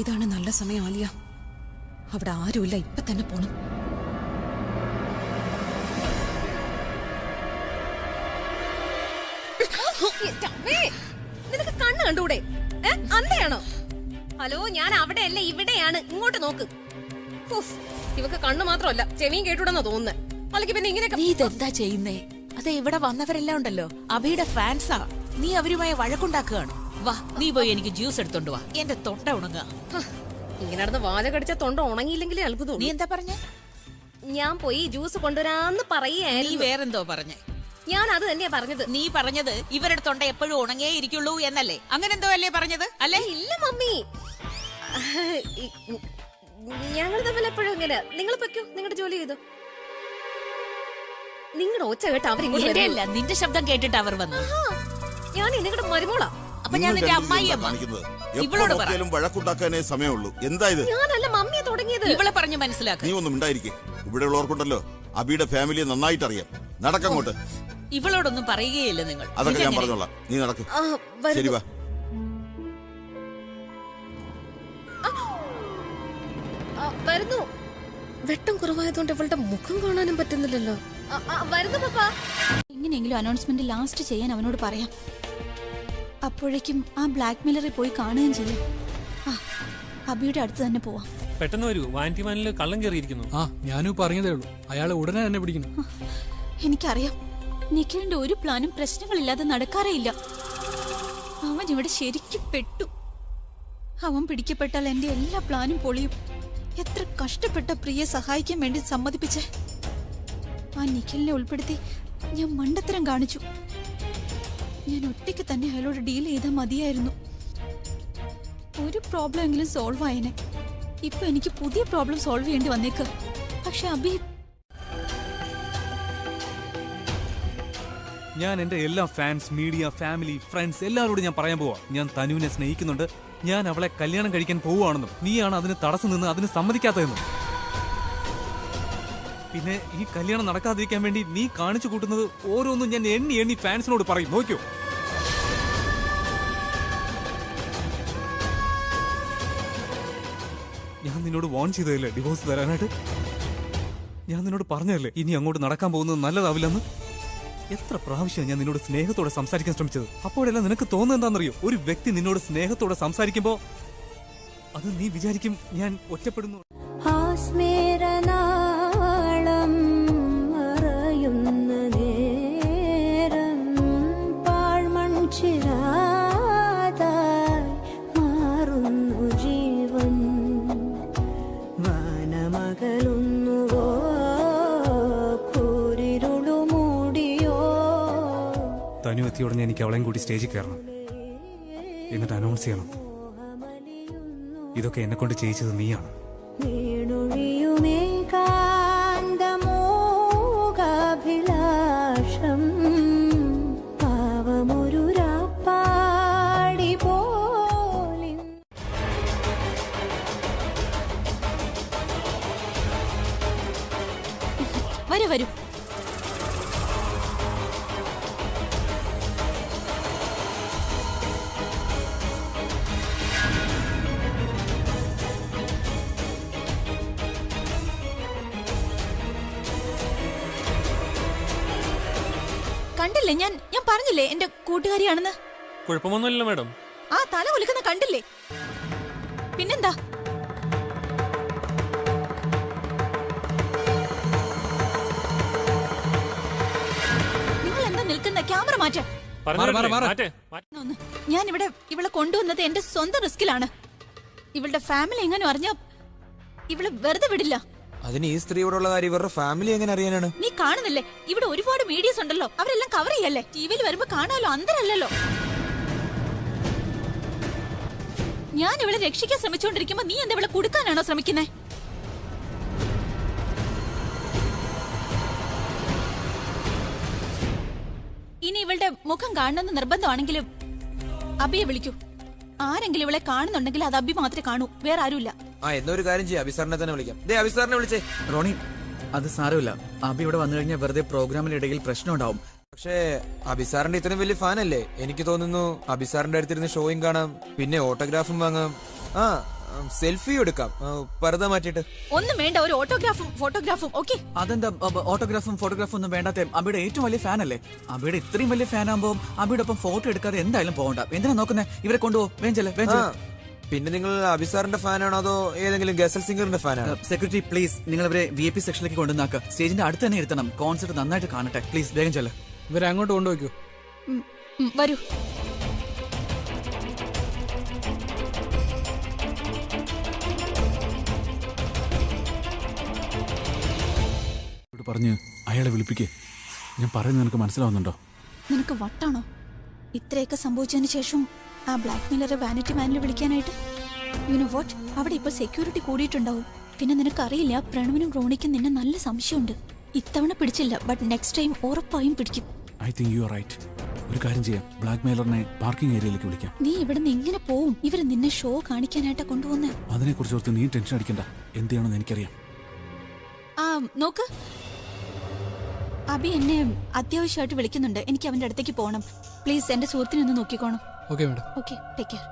ഇതാണ് നല്ല സമയം ആലിയ. അവിടെ ആരുമില്ല, ഇപ്പൊ തന്നെ പോണം. നിനക്ക് കണ്ണ് കണ്ടൂടെ? അന്തയാണോ? ഹലോ, ഞാൻ അവിടെയല്ല, ഇവിടെയാണ്. ഇങ്ങോട്ട് നോക്ക്. ഇവക്ക് കണ്ണ് മാത്രമല്ല, ചെവിയും കേട്ടൂടെന്നാ തോന്നുന്നത്. അല്ലെങ്കിൽ പിന്നെ ഇങ്ങനെയൊക്കെ. നീ ഇതെന്താ ചെയ്യുന്നേ? അതെ, ഇവിടെ വന്നവരെല്ലാം ഉണ്ടല്ലോ അബിയുടെ ഫാൻസാ. നീ അവരുമായി വഴക്കുണ്ടാക്കുകയാണ്. വാ, നീ പോയി എനിക്ക് ജ്യൂസ് എടുത്തോണ്ട് വാ. എന്റെ തൊണ്ട ഉണങ്ങാ. ഇങ്ങനെ നടന്ന് വാല കടിച്ച തൊണ്ട ഉണങ്ങിയില്ലെങ്കിലേ അത്ഭുതം. നീ എന്താ പറഞ്ഞേ? ഞാൻ പോയി ജ്യൂസ് കൊണ്ടുവരാന്ന് പറയാ. നീ വേറെന്തോ പറഞ്ഞേ? ഞാൻ അത് തന്നെയാ പറഞ്ഞത്. നീ പറഞ്ഞത് ഇവരുടെ തൊണ്ട എപ്പോഴും ഉണങ്ങേ ഇരിക്കുള്ളൂ എന്നല്ലേ? അങ്ങനെ എന്തോ അല്ലേ പറഞ്ഞത്? അല്ലേ? ഇല്ല മമ്മി, ഞങ്ങൾ തമ്മിൽ എപ്പോഴും ഇങ്ങനെ. നിങ്ങൾ പൊയ്ക്കോ, നിങ്ങളുടെ ജോലി ചെയ്തു. നിങ്ങളുടെ ഒച്ച കേട്ട് അവരിങ്ങോട്ട്. നിന്റെ ശബ്ദം കേട്ടിട്ട് അവർ വന്നു. ഞാൻ നിങ്ങളുടെ മരുമോളാ. അപ്പൊ ഞാൻ നിന്റെ അമ്മായിയമ്മ. ഇവളോട് വഴക്കുണ്ടാക്കാനേ സമയമുള്ളൂ. എന്തായത്? ഞാനല്ല മമ്മിയെ തുടങ്ങിയത്. ഇവളെ പറഞ്ഞു മനസ്സിലാക്ക. നീ ഒന്നും ഉണ്ടായിരിക്കേ. ഇവിടെ ഉള്ളവർക്കുണ്ടല്ലോ അബിയുടെ ഫാമിലിയെ നന്നായിട്ട് അറിയാം. നടക്കങ്ങോട്ട്. ഇവളോടൊന്നും പറയുകയില്ല നിങ്ങൾ. അതൊക്കെ ഞാൻ പറഞ്ഞോളാം. നീ നടക്ക്. ശരി, വാ. വരുന്നു. വെട്ടം കുറവായതുകൊണ്ട് ഇവളുടെ മുഖം കാണാനും പറ്റുന്നില്ലല്ലോ. വരുന്നു പപ്പാ. എങ്ങനെയെങ്കിലും അനൗൺസ്മെന്റ് ലാസ്റ്റ് ചെയ്യാൻ അവനോട് പറയാം. അപ്പോഴേക്കും ആ ബ്ലാക്ക് മെയിലറിൽ പോയി കാണുകയും ചെയ്യും. അബിയുടെ അടുത്ത് തന്നെ പോവാം. പെട്ടെന്ന് വരൂ, വാൻറ്റിമാനിൽ കള്ളം കയറിയിരിക്കുന്നു. ഞാനും പറഞ്ഞതേ ഉള്ളൂ, അയാളെ ഉടനെ തന്നെ പിടിക്കണം. എനിക്കറിയാം, നിഖിലിന്റെ ഒരു പ്ലാനും പ്രശ്നങ്ങളില്ലാതെ നടക്കാറേ ഇല്ല. അവൻ ഇവിടെ ശരിക്കും പെട്ടു. അവൻ പിടിക്കപ്പെട്ടാൽ എന്റെ എല്ലാ പ്ലാനും പൊളിയും. എത്ര കഷ്ടപ്പെട്ട പ്രിയെ സഹായിക്കാൻ വേണ്ടി സമ്മതിപ്പിച്ചേ. ആ നിഖിലിനെ ഉൾപ്പെടുത്തി ഞാൻ മണ്ടത്തരം കാണിച്ചു. ഞാൻ ഒറ്റയ്ക്ക് തന്നെ അയാളോട് ഡീൽ ചെയ്താൽ മതിയായിരുന്നു. ഒരു പ്രോബ്ലം എങ്കിലും സോൾവ് ആയേനെ. ഇപ്പൊ എനിക്ക് പുതിയ പ്രോബ്ലം സോൾവ് ചെയ്യേണ്ടി വന്നേക്ക്. പക്ഷെ അബി, ഞാൻ എന്റെ എല്ലാ ഫാൻസ്, മീഡിയ, ഫാമിലി, ഫ്രണ്ട്സ് എല്ലാവരോടും ഞാൻ പറയാൻ പോവാ. ഞാൻ തനുവിനെ സ്നേഹിക്കുന്നുണ്ട്. ഞാൻ അവളെ കല്യാണം കഴിക്കാൻ പോവുകയാണെന്നും നീയാണ് അതിന് തടസ്സം നിന്ന് അതിന് സമ്മതിക്കാത്തതെന്നും. പിന്നെ ഈ കല്യാണം നടക്കാതിരിക്കാൻ വേണ്ടി നീ കാണിച്ചു കൂട്ടുന്നത് ഓരോന്നും ഞാൻ എണ്ണി എണ്ണി ഫാൻസിനോട് പറയും. നോക്കിയോ, ഞാൻ നിന്നോട് വാൺ ചെയ്തതല്ലേ ഡിവോഴ്സ് തരാനായിട്ട്? ഞാൻ നിന്നോട് പറഞ്ഞതല്ലേ ഇനി അങ്ങോട്ട് നടക്കാൻ പോകുന്നത് നല്ലതാവില്ലെന്ന്? എത്ര പ്രാവശ്യം ഞാൻ നിന്നോട് സ്നേഹത്തോടെ സംസാരിക്കാൻ ശ്രമിച്ചത്. അപ്പോഴെല്ലാം നിനക്ക് തോന്നുന്നത് എന്താണെന്നറിയോ? ഒരു വ്യക്തി നിന്നോട് സ്നേഹത്തോടെ സംസാരിക്കുമ്പോ അത് നീ വിചാരിക്കും ഞാൻ ഒറ്റപ്പെടുന്നു. തനു എത്തിയോടെ എനിക്ക് അവളെയും കൂടി സ്റ്റേജിൽ കയറണം, എന്നിട്ട് അനൗൺസ് ചെയ്യണം ഇതൊക്കെ എന്നെ കൊണ്ട് ചെയ്യിച്ചത് നീയാണ്. വരൂ വരൂ. കണ്ടില്ലേ, ഞാൻ പറഞ്ഞില്ലേ എന്റെ കൂട്ടുകാരിയാണെന്ന്. കുഴപ്പമൊന്നുമില്ല മാഡം. ആ തല കുലുക്കുന്ന കണ്ടില്ലേ? പിന്നെന്താ? നിങ്ങൾ എന്താ നിൽക്കുന്ന? ക്യാമറ മാറ്റാ. ഞാൻ ഇവളെ കൊണ്ടുവന്നത് എന്റെ സ്വന്തം റിസ്കിലാണ്. ഇവളുടെ ഫാമിലി എങ്ങനെ അറിഞ്ഞാ ഇവളെ വെറുതെ വിടില്ല. അതിന് ഈ സ്ത്രീയോടുള്ള കാര്യം ഇവരുടെ ഫാമിലി എങ്ങനെ അറിയാനാണ്? നീ കാണുന്നില്ലേ, ഇവിടെ ഒരുപാട് മീഡിയസ് ഉണ്ടല്ലോ, അവരെല്ലാം കവർ ചെയ്യല്ലേ. ടിവിയിൽ വരുമ്പോ കാണാലോ, അന്തരല്ലോ. ഞാൻ ഇവളെ രക്ഷിക്കാൻ ശ്രമിച്ചുകൊണ്ടിരിക്കുമ്പോ നീ എന്താ ഇവളെ കൊടുക്കാനാണോ ശ്രമിക്കുന്നേ? ഇനി ഇവളുടെ മുഖം കാണണമെന്ന് നിർബന്ധമാണെങ്കിലും അബിയെ വിളിക്കൂ. ആരെങ്കിലും ഇവളെ കാണുന്നുണ്ടെങ്കിൽ അത് അബി മാത്രമേ കാണൂ, വേറെ ആരുമില്ല. എന്നൊരു കാര്യം ചെയ്യാം, അബിസാറിനെ തന്നെ വിളിക്കാം. അബിസാറിനെ വിളിച്ചേ. റോണി, അത് സാരമില്ല. അബി ഇവിടെ വന്നു കഴിഞ്ഞാൽ വെറുതെ പ്രോഗ്രാമിനിടയിൽ പ്രശ്നം ഉണ്ടാവും. പക്ഷേ അബിസാറിന്റെ ഇത്രയും വലിയ ഫാനല്ലേ, എനിക്ക് തോന്നുന്നു അബിസാറിന്റെ അടുത്തിരുന്ന് ഷോയും കാണാം, പിന്നെ ഓട്ടോഗ്രാഫും വാങ്ങാം. സെൽഫി എടുക്കാം പർദ്ദ മാറ്റിയിട്ട്. ഒന്നും വേണ്ട, ഒരു ഓട്ടോഗ്രാഫും ഫോട്ടോഗ്രാഫും. ഓക്കെ, അതെന്താ ഓട്ടോഗ്രാഫും ഫോട്ടോഗ്രാഫും ഒന്നും വേണ്ടാത്ത? അബിയുടെ ഏറ്റവും വലിയ ഫാൻ അല്ലേ? അബിയുടെ ഇത്രയും വലിയ ഫാൻ ആകുമ്പോൾ അബിയുടെ ഒപ്പം ഫോട്ടോ എടുക്കാതെ എന്തായാലും പോകണ്ട. എന്തിനാ നോക്കുന്നേ? ഇവരെ കൊണ്ടുപോ. വേഞ്ചല്ലേ പിന്നെ നിങ്ങൾ അഭിസാറിന്റെ ഫാനാണോ അതോ ഏതെങ്കിലും ഗസൽ സിംഗറിന്റെ ഫാനാണോ? സെക്യൂരിറ്റി പ്ലീസ്, നിങ്ങൾ ഇവരെ VIP സെക്ഷനിലേക്ക് കൊണ്ടുവന്നാക്കുക. സ്റ്റേജിന്റെ അടുത്ത് തന്നെ ഇരുത്തണം. കോൺസെർട്ട് നന്നായിട്ട് കാണട്ടെ. പ്ലീസ് വേഗം ചെല്ല്. ഇവരെ അങ്ങോട്ട് കൊണ്ടുപോയിക്കോ. വരൂ. പറഞ്ഞ് അയാളെ വിളിപ്പിക്കേ. ഞാൻ പറയുന്നത് നിനക്ക് മനസ്സിലാവുന്നുണ്ടോ? നിനക്ക് വട്ടാണോ ഇത്രയൊക്കെ സംഭവിച്ചതിന് ശേഷം ആ ബ്ലാക്ക് മെയിലറെ വാനിറ്റി വാനിൽ വിളിക്കാനായിട്ട്? യുനോ വാട്ട്, അവിടെ ഇപ്പോൾ സെക്യൂരിറ്റി കൂടിയിട്ടുണ്ടാവും. പിന്നെ നിനക്കറിയില്ല, പ്രണവിനും റോണിക്കും നിന്നെ നല്ല സംശയമുണ്ട്. ഇത്തവണ പിടിച്ചില്ല, ബട്ട് നെക്സ്റ്റ് ടൈം ഉറപ്പായും പിടിക്കും. I think you are right. ഒരു കാര്യം ചെയ്യാം, ബ്ലാക്ക് മെയിലറിനെ പാർക്കിംഗ് ഏരിയയിലേക്ക് വിളിക്കാം. നീ ഇവിടെ നിന്ന് എങ്ങനെ പോവും? ഇവര് നിന്നെ ഷോ കാണിക്കാനായിട്ടാ കൊണ്ടുപോകുന്നേ. അതിനെ കുറിച്ച് ഓർത്ത് നീ ടെൻഷൻ അടിക്കണ്ട. എന്ത് ചെയ്യണമെന്ന് എനിക്കറിയാം. നോക്ക്, അബി എന്നെ അത്യാവശ്യമായിട്ട് വിളിക്കുന്നുണ്ട്. എനിക്ക് അവന്റെ അടുത്തേക്ക് പോകണം. പ്ലീസ് എന്റെ സുഹൃത്തിനെ ഒന്ന് നോക്കിക്കോണം. Okay madam. Okay, take care.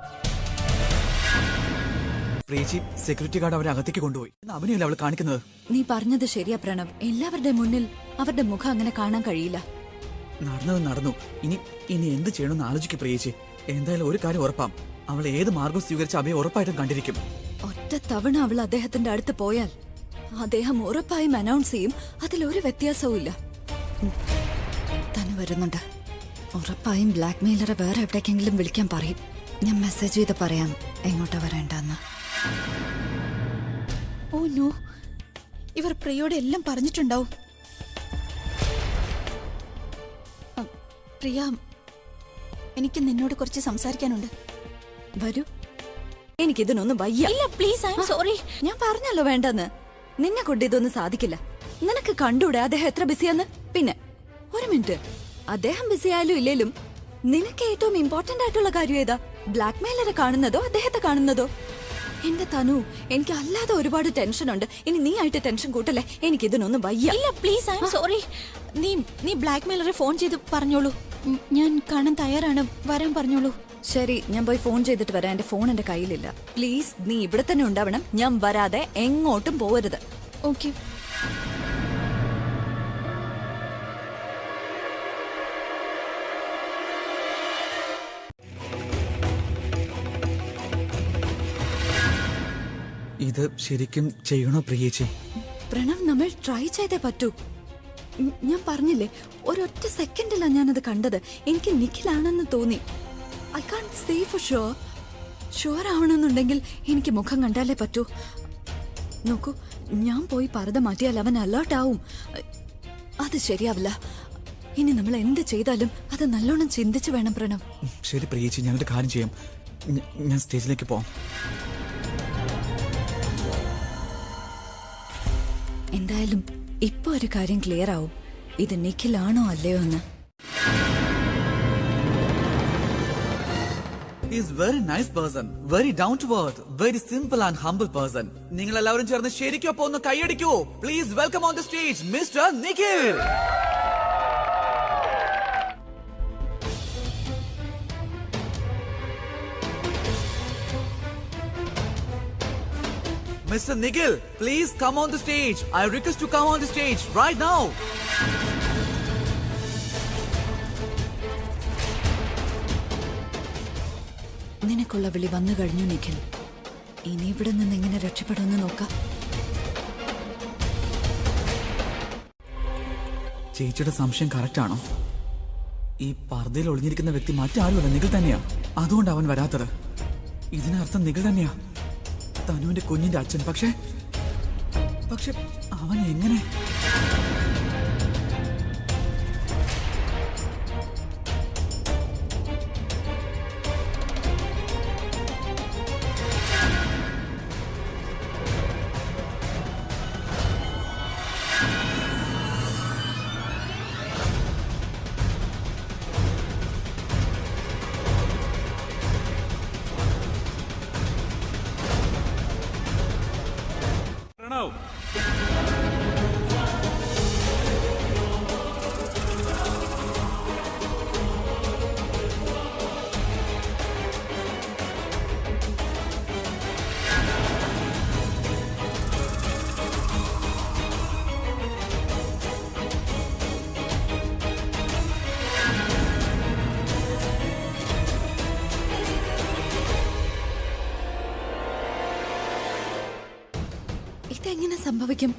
പ്രീച്ചി, സെക്യൂരിറ്റി ഗാർഡ് അവരെ അകത്തേക്ക് കൊണ്ടുപോയി. അവനെയല്ല അവൾ കാണിക്കുന്നത്. നീ പറഞ്ഞത് ശരിയാ പ്രണവ്. എല്ലാവരുടെ മുന്നിൽ അവരുടെ മുഖം അങ്ങനെ കാണാൻ കഴിയില്ല. നടന്നത് നടന്നു. ഇനി എന്ത് ചെയ്യണമെന്ന് ആലോചിക്കും പ്രിയേച്ചി. എന്തായാലും ഒരു കാര്യം ഉറപ്പാം, അവൾ ഏത് മാർഗം സ്വീകരിച്ച അബിയെ ഉറപ്പായിട്ടും കണ്ടിരിക്കും. ഒറ്റ തവണ അവൾ അദ്ദേഹത്തിന്റെ അടുത്ത് പോയാൽ അദ്ദേഹം ഉറപ്പായും അനൗൺസ് ചെയ്യും. അതിലൊരു വ്യത്യാസവും ഇല്ല. തന്നെ വരുന്നുണ്ട്. ഉറപ്പായും ബ്ലാക്ക് മെയിലറെ വേറെ എവിടേക്കെങ്കിലും വിളിക്കാൻ പറയും. ഞാൻ മെസ്സേജ് ചെയ്ത് പറയാം എങ്ങോട്ടാ വരേണ്ടെന്ന്. ഓ നോ, ഇവർ പ്രിയോട് എല്ലാം പറഞ്ഞിട്ടുണ്ടാവും. പ്രിയ, എനിക്ക് നിന്നോട് കുറച്ച് സംസാരിക്കാനുണ്ട്. വരൂ. എനിക്കിതിനൊന്നും വയ്യ. ഇല്ല പ്ലീസ്, ഐ ആം സോറി. ഞാൻ പറഞ്ഞല്ലോ വേണ്ടെന്ന്. നിന്നെ കൊണ്ട് ഇതൊന്നും സാധിക്കില്ല. നിനക്ക് കണ്ടൂടെ അദ്ദേഹം എത്ര ബിസിയാന്ന്? പിന്നെ ഒരു മിനിറ്റ്, അദ്ദേഹം ബിസി ആയാലും ഇല്ലേലും നിനക്ക് ഏറ്റവും ഇമ്പോർട്ടന്റ് ആയിട്ടുള്ള കാര്യം ഏതാ? ബ്ലാക്ക് മെയിലറെ കാണുന്നതോ അദ്ദേഹത്തെ കാണുന്നതോ? എന്റെ തനു, എനിക്ക് അല്ലാതെ ഒരുപാട് ടെൻഷൻ ഉണ്ട്. ഇനി നീ ആയിട്ട് ടെൻഷൻ കൂട്ടല്ലേ. എനിക്ക് ഇതിനൊന്നും വയ്യ. ഇല്ല പ്ലീസ്, ഐ ആം സോറി. നീ ബ്ലാക്ക് മെയിലറെ ഫോൺ ചെയ്ത് പറഞ്ഞോളൂ. ഞാൻ കാണാൻ തയ്യാറാണ്, വരാൻ പറഞ്ഞോളൂ. ശരി, ഞാൻ പോയി ഫോൺ ചെയ്തിട്ട് വരാം. എന്റെ ഫോൺ എന്റെ കയ്യിലില്ല. പ്ലീസ് നീ ഇവിടെ തന്നെ ഉണ്ടാവണം. ഞാൻ വരാതെ എങ്ങോട്ടും പോവരുത്. ഓക്കെ. ഇത് ശരിക്കും ചെയ്യണോ പ്രിയേച്ചി? പ്രണവ്, നമ്മൾ ട്രൈ ചെയ്തേ പറ്റൂ. ഞാൻ പറഞ്ഞില്ലേ, ഒരൊറ്റ സെക്കൻഡിലാണ് ഞാനത് കണ്ടത്. എനിക്ക് നിഖിലാണെന്ന് തോന്നി. I can't say for sure. Sure ആവണമെന്നുണ്ടെങ്കിൽ എനിക്ക് മുഖം കണ്ടാലേ പറ്റൂ. നോക്കൂ, ഞാൻ പോയി പർദ്ദ മാറ്റിയാൽ അവൻ അലേർട്ട് ആവും. അത് ശരിയാവില്ല. ഇനി നമ്മൾ എന്ത് ചെയ്താലും അത് നല്ലോണം ചിന്തിച്ചു വേണം പ്രണവ്. ശരി പ്രിയേച്ചി, ഞാനൊരു കാര്യം ചെയ്യാം. ഞാൻ സ്റ്റേജിലേക്ക് പോവാം. എന്തായാലും ഇപ്പൊ ഒരു കാര്യം ക്ലിയർ ആവും. ഇത് നിഖിലാണോ അല്ലയോ എന്ന്. He is very nice person, very down to earth, very simple and humble person. നിങ്ങൾ എല്ലാവരും ചേർന്ന് ശരിക്കൊപ്പം ഒന്ന് കൈയടിക്കൂ. Please welcome on the stage Mr. Nikhil. Mr. Nikhil, please come on the stage. I request to come on the stage right now. നിനക്കുള്ള വിളി വന്നു കഴിഞ്ഞു നിഖിൽ. ഇനി ഇവിടെ നിന്ന് എങ്ങനെ രക്ഷപ്പെടുമെന്ന് നോക്കാം. ചേച്ചിയുടെ സംശയം കറക്റ്റ് ആണോ? ഈ പർദ്ദയിൽ ഒളിഞ്ഞിരിക്കുന്ന വ്യക്തി മറ്റാരുമല്ല, നിഖിൽ തന്നെയാ. അതുകൊണ്ട് അവൻ വരാത്തത്. ഇതിനർത്ഥം നിഖിൽ തന്നെയാ, തനുവിന്റെ കുഞ്ഞിന്റെ അച്ഛൻ. പക്ഷേ അവൻ എങ്ങനെ? സംഭവിക്കും?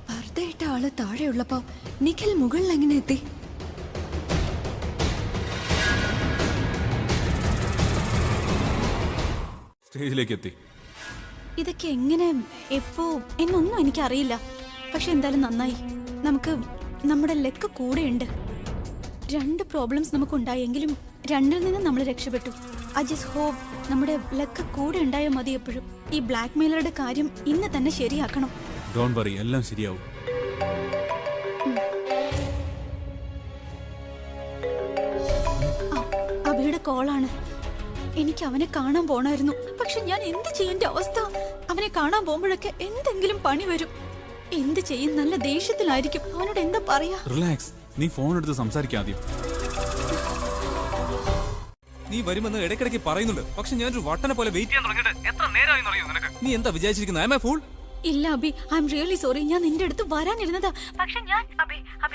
പർദ്ദയിട്ട ആള് താഴെയുള്ളപ്പോ നിഖിൽ മുകളിൽ എങ്ങനെ എത്തി? സ്റ്റേജിലേക്ക് എത്തി. ഇതൊക്കെ എങ്ങനെ എപ്പോ എന്നൊന്നും എനിക്കറിയില്ല. പക്ഷെ എന്തായാലും നന്നായി. നമുക്ക് നമ്മുടെ ലക്ക് കൂടെയുണ്ട്. 2 പ്രോബ്ലംസ് നമുക്കുണ്ടായെങ്കിലും 2ൽ നിന്ന് നമ്മൾ രക്ഷപ്പെട്ടു. ഐ ജസ്റ്റ് ഹോപ്പ് നമ്മുടെ ലക്ക് കൂടെ ഉണ്ടായാൽ മതി എപ്പോഴും. ഈ ബ്ലാക്ക് മെയിലറുടെ കാര്യം ഇന്ന് തന്നെ ശരിയാക്കണം. ഡോണ്ട് വറി, എല്ലാം ശരിയാവും. അഭിയുടെ കോളാണ്. എനിക്ക് അവനെ കാണാൻ പോണായിരുന്നു. പക്ഷെ ഞാൻ എന്ത് ചെയ്യേണ്ട അവസ്ഥ? അവനെ കാണാൻ പോകുമ്പോഴൊക്കെ എന്തെങ്കിലും പണി വരും. എന്ത് ചെയ്യും? നല്ല ദേഷ്യത്തിലായിരിക്കും. അവനോട് എന്താ പറയാ? റിലാക്സ്, നീ ഫോൺ എടുത്ത് സംസാരിക്കാദ്യം. നീ വരുമെന്ന് ഇടയ്ക്കിടയ്ക്ക് പറയുന്നുണ്ട്. പക്ഷെ ഞാനൊരു വട്ടനെ പോലെ വെയിറ്റ് ചെയ്യാൻ തുടങ്ങിയിട്ട് എത്ര നേരമായി അറിയോ നിനക്ക്? നീ എന്താ വിചാരിച്ചിരിക്കുന്നത്? I am a fool? ഇല്ല Abi, I am really sorry. ഞാൻ നിന്റെ അടുത്ത് വരാനിരുന്നതാ. പക്ഷെ ഞാൻ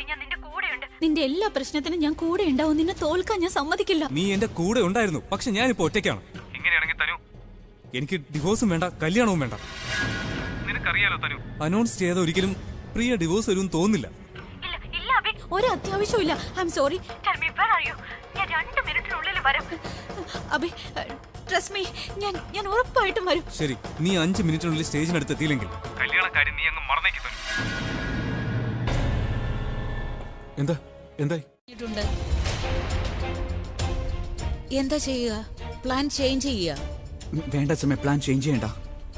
ഞാൻ നിന്റെ കൂടെയുണ്ട്. നിന്റെ എല്ലാ പ്രശ്നത്തിനും ഞാൻ കൂടെ ഉണ്ടാവും. നിന്നെ തോൽക്കാൻ ഞാൻ സമ്മതിക്കില്ല. നീ എന്റെ കൂടെ ഉണ്ടായിരുന്നു. പക്ഷെ ഞാനിപ്പോ ഒറ്റയ്ക്കാണ്. ഇങ്ങനെയാണെങ്കിൽ തനു, എനിക്ക് ഡിവോഴ്സും വേണ്ട, കല്യാണവും വേണ്ട. നിനക്കറിയാലോ തനു, അനൗൺസ് ചെയ്ത ഒരിക്കലും പ്രിയ ഡിവോഴ്സ് വരും തോന്നില്ല. ഇല്ല അബി, ഒരു അത്യാവശ്യവും ഇല്ല. I'm sorry. Tell me where are you? ഞാൻ 2 മിനിറ്റിനുള്ളിൽ വരാം. അബി, ട്രസ്റ്റ് മീ, ഞാൻ ഉറപ്പായിട്ടും വരും. ശരി, നീ 5 മിനിറ്റിനുള്ളിൽ സ്റ്റേജിനടുത്ത് എത്തിയില്ലെങ്കിൽ കല്യാണക്കാരി നീ അങ്ങ് മറന്നേക്കി തരും. എന്തായി? എന്താ ചെയ്യുക? പ്ലാൻ ചേഞ്ച് ചെയ്യുക? വേണ്ട അച്ഛമ്മ, പ്ലാൻ ചേഞ്ച് ചെയ്യണ്ട.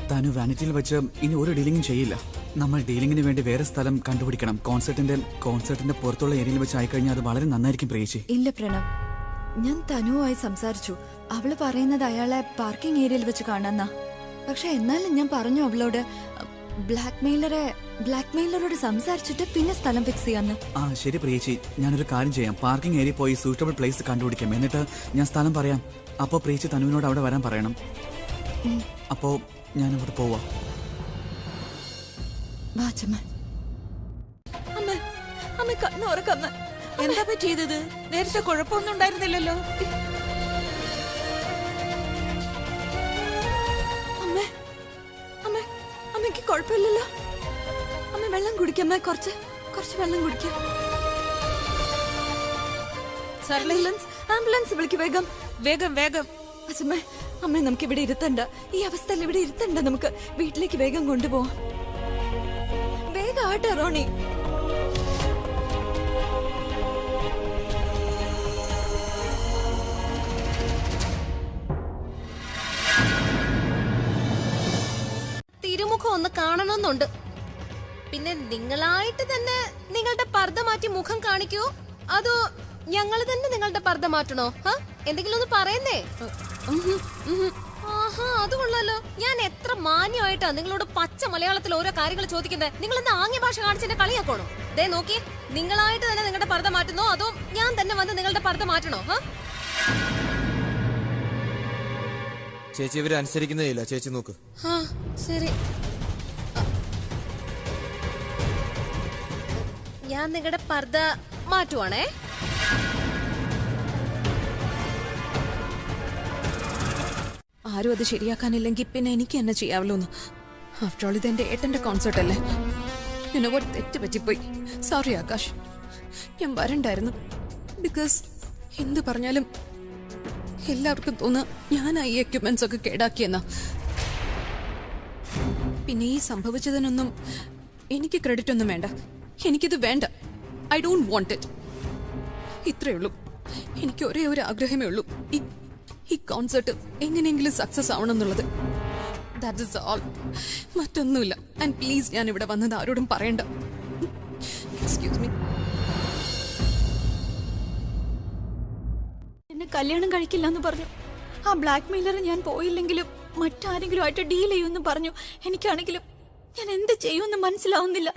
താനു വാനിറ്റിയിൽ വെച്ച് ഇനി ഒരു ഡീലിംഗും ചെയ്യില്ല. നമ്മൾ ഡീലിംഗിന് വേണ്ടി വേറെ സ്ഥലം കണ്ടുപിടിക്കണം. കോൺസെർട്ടിന്റെ പുറത്തുള്ള ഏരിയയിൽ വെച്ച് ആയിക്കഴിഞ്ഞാൽ അത് വളരെ നന്നായിരിക്കും പ്രിയേച്ചി. ഇല്ല പ്രണവ്, ഞാൻ തനുവുമായി സംസാരിച്ചു. അവള് പറയുന്നത് അയാളെ പാർക്കിംഗ് ഏരിയയിൽ വെച്ച് കാണാന്നാ. പക്ഷെ എന്നാലും ഞാൻ പറഞ്ഞു അവളോട് ബ്ലാക്ക് മെയിലറോട് സംസാരിച്ചിട്ട് പിന്നെ സ്ഥലം ഫിക്സ് ചെയ്യാന്ന്. ആ ശരി പ്രിയേച്ചി, ഞാനൊരു കാര്യം ചെയ്യാം. പാർക്കിംഗ് ഏരിയ പോയി സൂറ്റബിൾ പ്ലേസ് കണ്ടുപിടിക്കാം. എന്നിട്ട് ഞാൻ സ്ഥലം പറയാം. അപ്പോ പ്രിയേച്ചി തനുവിനോട് അവിടെ വരാൻ പറയണം. അപ്പോ ഞാൻ അവിടെ പോവാ. അമ്മ കണ്ണുറക്കമ്മ. എന്താ പറ്റിയത്? നേരത്തെ കുഴപ്പമൊന്നും ഉണ്ടായിരുന്നില്ലല്ലോ. അമ്മയ്ക്ക് കുഴപ്പമില്ലല്ലോ. അമ്മ വെള്ളം കുടിക്കമ്മ, കുറച്ച് വെള്ളം കുടിക്കാം. ആംബുലൻസ് വിളിക്ക് വേഗം. അച്ഛമ്മ, അമ്മ നമുക്ക് ഇവിടെ ഇരുത്തണ്ട. ഈ അവസ്ഥയിൽ ഇവിടെ ഇരുത്തണ്ട. നമുക്ക് വീട്ടിലേക്ക് വേഗം കൊണ്ടുപോവാം. വേഗം ആട്ടെ റോണി. തിരുമുഖം ഒന്ന് കാണണമെന്നുണ്ട്. പിന്നെ നിങ്ങളായിട്ട് തന്നെ നിങ്ങളുടെ പർദ്ദ മാറ്റി മുഖം കാണിക്കൂ, അതോ ഞങ്ങൾ തന്നെ നിങ്ങളുടെ പർദ്ദ മാറ്റണോ? എന്തെങ്കിലും ഒന്ന് പറയുന്നേ. ആഹാ, അത് കൊള്ളാലോ. ഞാൻ എത്ര മാന്യമായിട്ടാ നിങ്ങളോട് പച്ച മലയാളത്തിൽ ഓരോ കാര്യങ്ങൾ ചോദിക്കുന്നത്. നിങ്ങൾ എന്താ ആംഗ്യ ഭാഷ കാണിച്ചെന്നെ കളിയാക്കണോ? ദേ നോക്കി, നിങ്ങളായിട്ട് തന്നെ നിങ്ങളുടെ പർദ്ദ മാറ്റുന്നോ അതോ ഞാൻ തന്നെ വന്ന് നിങ്ങളുടെ പർദ്ദ മാറ്റണോ? ചേച്ചി ഇവര് അനുസരിക്കുന്നേയില്ല. ചേച്ചി നോക്ക്. ശരി, ഞാൻ നിങ്ങളുടെ പർദ്ദ മാറ്റുവാണേ. ആരും അത് ശരിയാക്കാനില്ലെങ്കിൽ പിന്നെ എനിക്ക് തന്നെ ചെയ്യാവല്ലോ. ആഫ്റ്റർ ഓൾ ഇത് എന്റെ ഏട്ടന്റെ കോൺസെർട്ട് അല്ലേ. എന്നോട് തെറ്റ് പറ്റിപ്പോയി. സോറി ആകാശ്, ഞാൻ വരണ്ടായിരുന്നു. ബിക്കോസ് എന്ത് പറഞ്ഞാലും എല്ലാവർക്കും തോന്നുക ഞാനാ ഈ എക്യുപ്മെന്റ്സ് ഒക്കെ കേടാക്കിയെന്നാ. പിന്നെ ഈ സംഭവിച്ചതിനൊന്നും എനിക്ക് ക്രെഡിറ്റ് ഒന്നും വേണ്ട. എനിക്കിത് വേണ്ട. I don't want it. ഇത്രയേ ഉള്ളൂ. എനിക്ക് ഒരേ ഒരു ആഗ്രഹമേ ഉള്ളൂ, ഈ കോൺസെർട്ട് എങ്ങനെയെങ്കിലും സക്സസ് ആവണം എന്നുള്ളത്. ദാറ്റ് ഇസ് ഓൾ, മറ്റൊന്നുമില്ല. ആൻഡ് പ്ലീസ്, ഞാൻ ഇവിടെ വന്നത് ആരോടും പറയണ്ട. Excuse me. എന്നെ കല്യാണം കഴിക്കില്ല എന്ന് പറഞ്ഞു. ആ ബ്ലാക്ക് മെയിലർ ഞാൻ പോയില്ലെങ്കിലും മറ്റാരെങ്കിലും ആയിട്ട് ഡീൽ ചെയ്യുമെന്ന് പറഞ്ഞു. എനിക്കാണെങ്കിലും ഞാൻ എന്ത് ചെയ്യുമെന്ന് മനസ്സിലാവുന്നില്ല.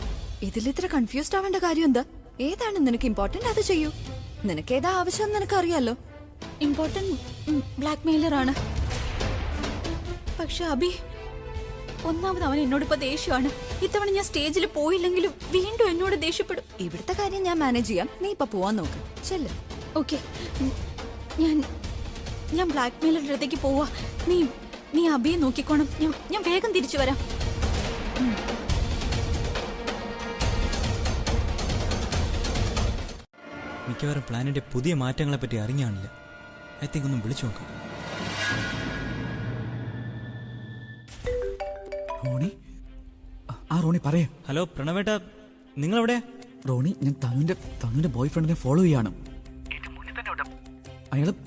ഇതിലിത്ര കൺഫ്യൂസ്ഡ് ആവേണ്ട കാര്യം എന്താ? ഏതാണ് നിനക്ക് ഇമ്പോർട്ടന്റ് അത് ചെയ്യൂ. നിനക്ക് ഏതാ ആവശ്യം നിനക്ക് അറിയാലോ. ഇമ്പോർട്ടന്റ് ബ്ലാക്ക് മെയിലർ ആണ്. പക്ഷെ അബി, ഒന്നാമത് അവൻ എന്നോട് ഇപ്പൊ ദേഷ്യമാണ്. ഇത്തവണ ഞാൻ സ്റ്റേജിൽ പോയില്ലെങ്കിലും വീണ്ടും എന്നോട് ദേഷ്യപ്പെടും. ഇവിടുത്തെ കാര്യം ഞാൻ മാനേജ് ചെയ്യാം. നീ ഇപ്പൊ പോവാൻ നോക്ക്. ചെല്ല്. ഓക്കെ, ഞാൻ ബ്ലാക്ക് മെയിലറുടെ അടുത്തേക്ക് പോവാ. നീ അബിയെ നോക്കിക്കോണം. ഞാൻ വേഗം തിരിച്ചു വരാം. മിക്കവാറും പ്ലാനിന്റെ പുതിയ മാറ്റങ്ങളെ പറ്റി അറിഞ്ഞാണില്ല. ഐ തിങ്ക് ഒന്ന് വിളിച്ചു നോക്കാം. റോണി, ആ റോണി പറയേ. ഹലോ പ്രണവേട്ട, നിങ്ങളെവിടെയാ? റോണി, ഞാൻ തനുവിന്റെ ബോയ് ഫ്രണ്ടിനെ ഫോളോ ചെയ്യാണ്.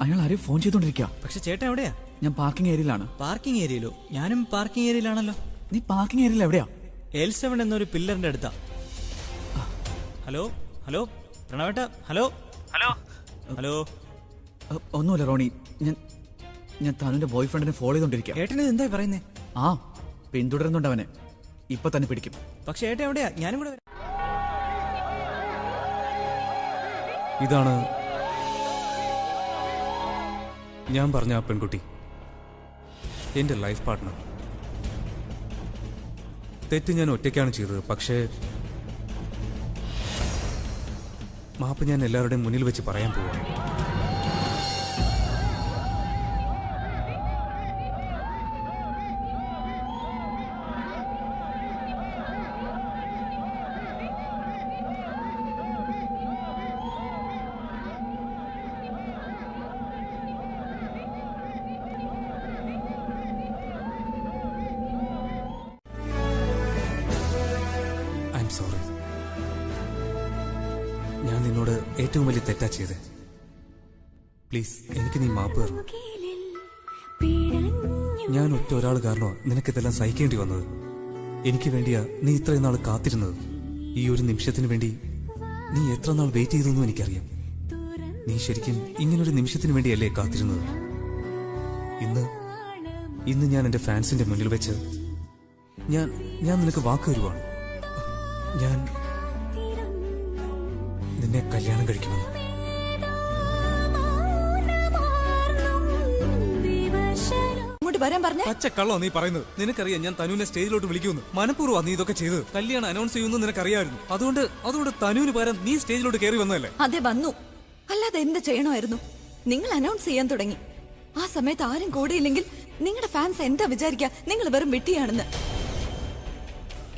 അയാൾ ആരെയും ഫോൺ ചെയ്തോണ്ടിരിക്കുക. പക്ഷെ ചേട്ടൻ എവിടെയാ? ഞാൻ പാർക്കിംഗ് ഏരിയയിലാണ്. പാർക്കിംഗ് ഏരിയയിലോ? ഞാനും പാർക്കിംഗ് ഏരിയയിലാണല്ലോ. നീ പാർക്കിംഗ് ഏരിയയിൽ എവിടെയാ? L7 എന്നൊരു പില്ലറിന്റെ അടുത്താ. ഹലോ ഹലോ പ്രണവേട്ട, ഹലോ ഹലോ ഹലോ. ഒന്നുമില്ല റോണി, ഞാൻ തനുവിന്റെ ബോയ് ഫ്രണ്ടിനെ ഫോളോ ചെയ്തോണ്ടിരിക്കുക. ഏട്ടന് എന്തായി പറയുന്നേ? ആ, പിന്തുടരുന്നുണ്ട് അവനെ. ഇപ്പൊ തന്നെ പിടിക്കും. പക്ഷെ ഏട്ടൻ എവിടെയാ? ഞാനും കൂടെ. ഇതാണ് ഞാൻ പറഞ്ഞ ആ പെൺകുട്ടി, എന്റെ ലൈഫ് പാർട്ട്ണർ. തെറ്റ് ഞാൻ ഒറ്റയ്ക്കാണ് ചെയ്തത്. പക്ഷേ മാപ്പ് ഞാൻ എല്ലാവരുടെയും മുന്നിൽ വെച്ച് പറയാൻ പോവാണ്. സോറി, ഞാൻ നിന്നോട് ഏറ്റവും വലിയ തെറ്റാ ചെയ്തേ. പ്ലീസ് എനിക്ക് നീ മാപ്പ് തരണം. ഞാൻ ഒറ്റ ഒരാൾ കാരണോ നിനക്കിതെല്ലാം സഹിക്കേണ്ടി വന്നത്. എനിക്ക് വേണ്ടിയാ നീ ഇത്രയും നാൾ കാത്തിരുന്നത്. ഈ ഒരു നിമിഷത്തിന് വേണ്ടി നീ എത്ര നാൾ വെയിറ്റ് ചെയ്തെന്നും എനിക്കറിയാം. നീ ശരിക്കും ഇങ്ങനൊരു നിമിഷത്തിന് വേണ്ടിയല്ലേ കാത്തിരുന്നത്? ഇന്ന് ഞാൻ എന്റെ ഫാൻസിന്റെ മുന്നിൽ വെച്ച് ഞാൻ നിനക്ക് വാക്ക് തരുവാണ്. ഞാൻ നിന്നെ കല്യാണം കഴിക്കുമെന്ന്. പച്ചക്കള്ളോ നീ പറയുന്നത്? നിനക്കറിയാം ഞാൻ തനുവിനെ സ്റ്റേജിലോട്ട് വിളിക്കുമെന്ന്. മനഃപൂർവ്വം നീ ഇതൊക്കെ ചെയ്ത് കല്യാണം അനൗൺസ് ചെയ്യുമെന്ന് നിനക്കറിയാമായിരുന്നു. അതുകൊണ്ട് തനുവിന് പകരം നീ സ്റ്റേജിലോട്ട് കയറി വന്നതല്ലേ? അതെ, വന്നു. അല്ലാതെ എന്ത് ചെയ്യണമായിരുന്നു? നിങ്ങൾ അനൗൺസ് ചെയ്യാൻ തുടങ്ങി. ആ സമയത്ത് ആരും കൂടെയില്ലെങ്കിൽ നിങ്ങളുടെ ഫാൻസ് എന്താ വിചാരിക്കുക? നിങ്ങൾ വെറും വെട്ടിയാണെന്ന്.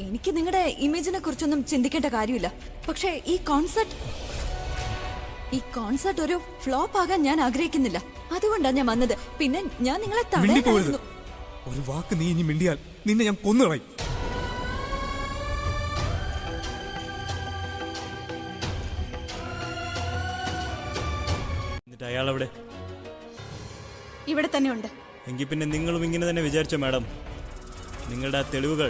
എനിക്ക് നിങ്ങളുടെ ഇമേജിനെ കുറിച്ചൊന്നും ചിന്തിക്കേണ്ട കാര്യമില്ല. പക്ഷേ ഈ കോൺസെർട്ട് ഒരു ഫ്ലോപ്പ് ആകാൻ ഞാൻ ആഗ്രഹിക്കുന്നില്ല. അതുകൊണ്ടാണ് ഞാൻ വന്നത്. പിന്നെ ഞാൻ നിങ്ങളെ തടയാനായിരുന്നു. ഒരു വാക്ക് നീ ഇനി മിണ്ടിയാൽ നിന്നെ ഞാൻ കൊന്നുകളയും. എന്നിട്ട് അയാളെവിടെ? ഇവിടെ തന്നെ ഉണ്ട്. എങ്കിൽ പിന്നെ നിങ്ങളും ഇങ്ങനെ തന്നെ വിചാരിച്ചോ മാഡം? നിങ്ങളുടെ ആ തെളിവുകൾ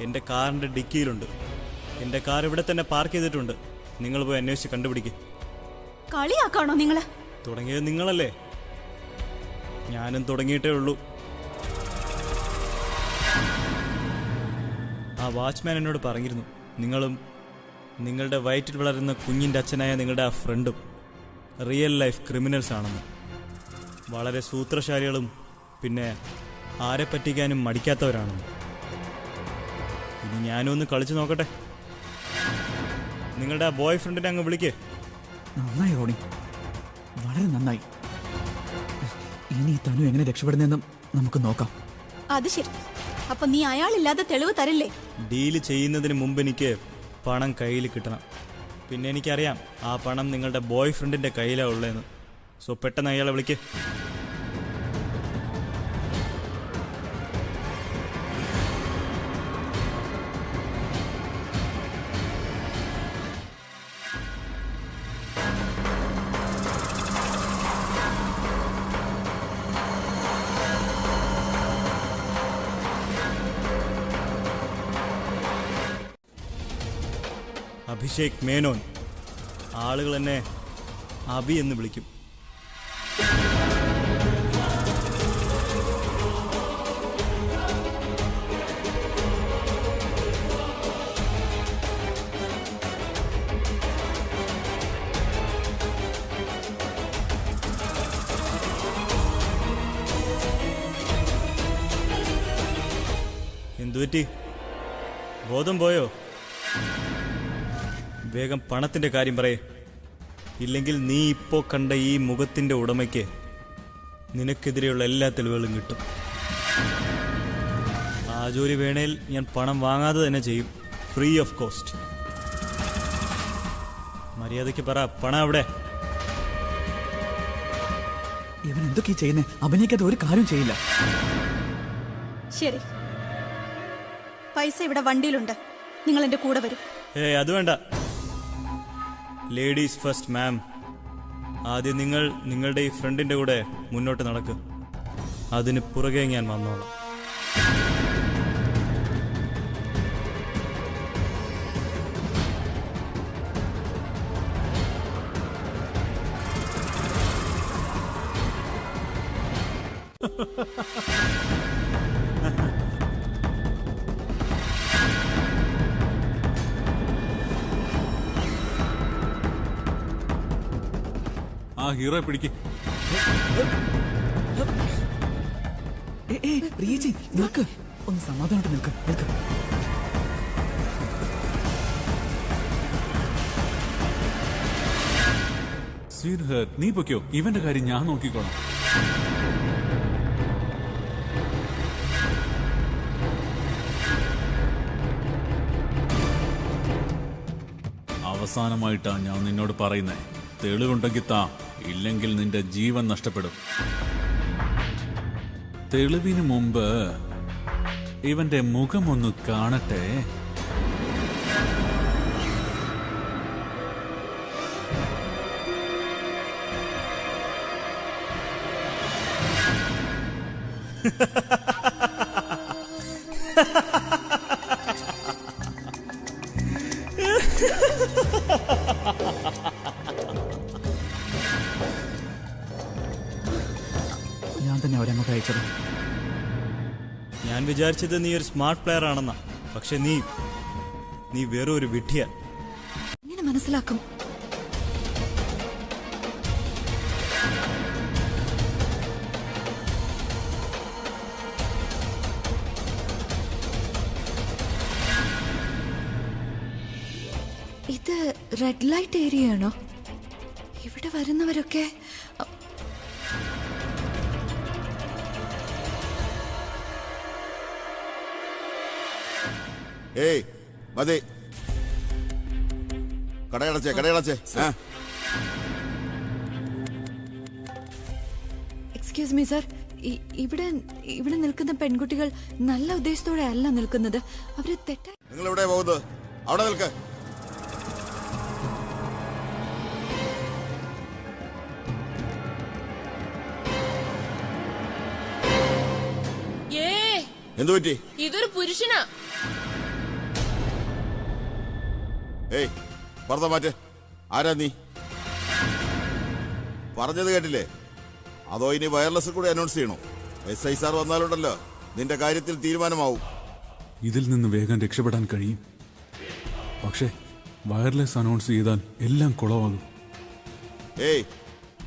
എൻ്റെ കാറിൻ്റെ ഡിക്കിയിലുണ്ട്. എൻ്റെ കാർ ഇവിടെ തന്നെ പാർക്ക് ചെയ്തിട്ടുണ്ട്. നിങ്ങൾ പോയി അന്വേഷിച്ച് കണ്ടുപിടിക്കും. കളിയാക്കാണോ നിങ്ങള്? തുടങ്ങിയത് നിങ്ങളല്ലേ? ഞാനും തുടങ്ങിയിട്ടേ ഉള്ളൂ. ആ വാച്ച്മാൻ എന്നോട് പറഞ്ഞിരുന്നു, നിങ്ങളും നിങ്ങളുടെ വയറ്റിൽ വളരുന്ന കുഞ്ഞിൻ്റെ അച്ഛനായ നിങ്ങളുടെ ആ ഫ്രണ്ടും റിയൽ ലൈഫ് ക്രിമിനൽസ് ആണെന്ന്. വളരെ സൂത്രശാലികളും പിന്നെ ആരെ പറ്റിക്കാനും മടിക്കാത്തവരാണെന്ന്. ഇനി ഞാനും ഒന്ന് കളിച്ചു നോക്കട്ടെ. നിങ്ങളുടെ ആ ബോയ് ഫ്രണ്ടിനെ അങ്ങ് വിളിക്കേ. നന്നായി റോണി, വളരെ നന്നായി. ഇനി തനു എങ്ങനെ രക്ഷപ്പെടുന്നെന്നും നമുക്ക് നോക്കാം. അത് ശരി. അപ്പൊ നീ അയാളില്ലാതെ തെളിവ് തരില്ലേ? ഡീല് ചെയ്യുന്നതിന് മുമ്പ് എനിക്ക് പണം കയ്യിൽ കിട്ടണം. പിന്നെ എനിക്കറിയാം ആ പണം നിങ്ങളുടെ ബോയ് ഫ്രണ്ടിന്റെ കയ്യിലാണ് ഉള്ളതെന്ന്. സോ പെട്ടെന്ന് അയാളെ വിളിക്കേ. അഭിഷേക് മേനോൻ. ആളുകൾ എന്നെ അബി എന്ന് വിളിക്കും. എന്തുപറ്റി? ബോധം പോയോ? വേഗം പണത്തിന്റെ കാര്യം പറയേ. ഇല്ലെങ്കിൽ നീ ഇപ്പോ കണ്ട ഈ മുഖത്തിന്റെ ഉടമയ്ക്ക് നിനക്കെതിരെയുള്ള എല്ലാ തെളിവുകളും കിട്ടും. ആ ജോലി വേണേൽ ഞാൻ പണം വാങ്ങാതെ തന്നെ ചെയ്യും, ഫ്രീ ഓഫ് കോസ്റ്റ്. മര്യാദയ്ക്ക് പറ, പണം എവിടെ? ഇവൻ എന്തൊക്കെയാ ചെയ്യുന്നേ? അഭിനയിക്കാതെ ഒരു കാര്യം ചെയ്യില്ല. ശരി, പൈസ ഇവിടെ വണ്ടിയിലുണ്ട്, നിങ്ങൾ എന്റെ കൂടെ വരും. അത് വേണ്ട. ലേഡീസ് ഫസ്റ്റ് മാം. ആദ്യം നിങ്ങൾ നിങ്ങളുടെ ഈ ഫ്രണ്ടിന്റെ കൂടെ മുന്നോട്ട് നടക്ക്. അതിന് പുറകെ ഞാൻ വന്നോളാം. ആ ഹീറോയെ പിടിക്ക്. പ്രിയേച്ചി നിൽക്ക്, ഒന്ന് സമാധാനമായിട്ട് നിൽക്ക് നിൽക്ക്. നീ പൊയ്ക്കോ, ഇവന്റെ കാര്യം ഞാൻ നോക്കിക്കോളാം. അവസാനമായിട്ടാണ് ഞാൻ നിന്നോട് പറയുന്നേ, തെളിവുണ്ടെങ്കിൽ താ, ഇല്ലെങ്കിൽ നിന്റെ ജീവൻ നഷ്ടപ്പെടും. തെളിവിന് മുമ്പ് ഇവന്റെ മുഖമൊന്ന് കാണട്ടെ. ഞാൻ തന്നെ അവരങ്ങോട്ട് അയച്ചത്. ഞാൻ വിചാരിച്ചത് നീ ഒരു സ്മാർട്ട് പ്ലെയർ ആണെന്നാ, പക്ഷെ നീ വെറും ഒരു വിഡ്ഢിയാ. എങ്ങനെ മനസ്സിലാക്കും? ഇത് റെഡ് ലൈറ്റ് ഏരിയ ആണോ? ഇവിടെ വരുന്നവരൊക്കെ ഏയ് മതി, കടയടച്ചേ. എക്സ്ക്യൂസ് മീ സർ, ഇവിടെ നിൽക്കുന്ന പെൺകുട്ടികൾ നല്ല ഉദ്ദേശത്തോടെ അല്ല നിൽക്കുന്നത്. അവര് തെറ്റായി. നിങ്ങൾ എവിടെ പോകുന്നത്? അവിടെ നിൽക്ക്. എന്തു പറ്റി? ഇതൊരു പുരുഷനാ. ഏയ് പറഞ്ഞ മാറ്റ്. ആരാ നീ? പറഞ്ഞത് കേട്ടില്ലേ? അതോ ഇനി വയർലെസ് കൂടി അനൗൺസ് ചെയ്യണോ? SI സാർ വന്നാലുണ്ടല്ലോ നിന്റെ കാര്യത്തിൽ തീരുമാനമാവും. ഇതിൽ നിന്ന് വേഗം രക്ഷപ്പെടാൻ കഴിയും, പക്ഷേ വയർലെസ് അനൗൺസ് ചെയ്താൽ എല്ലാം കുളമാകും. ഏയ്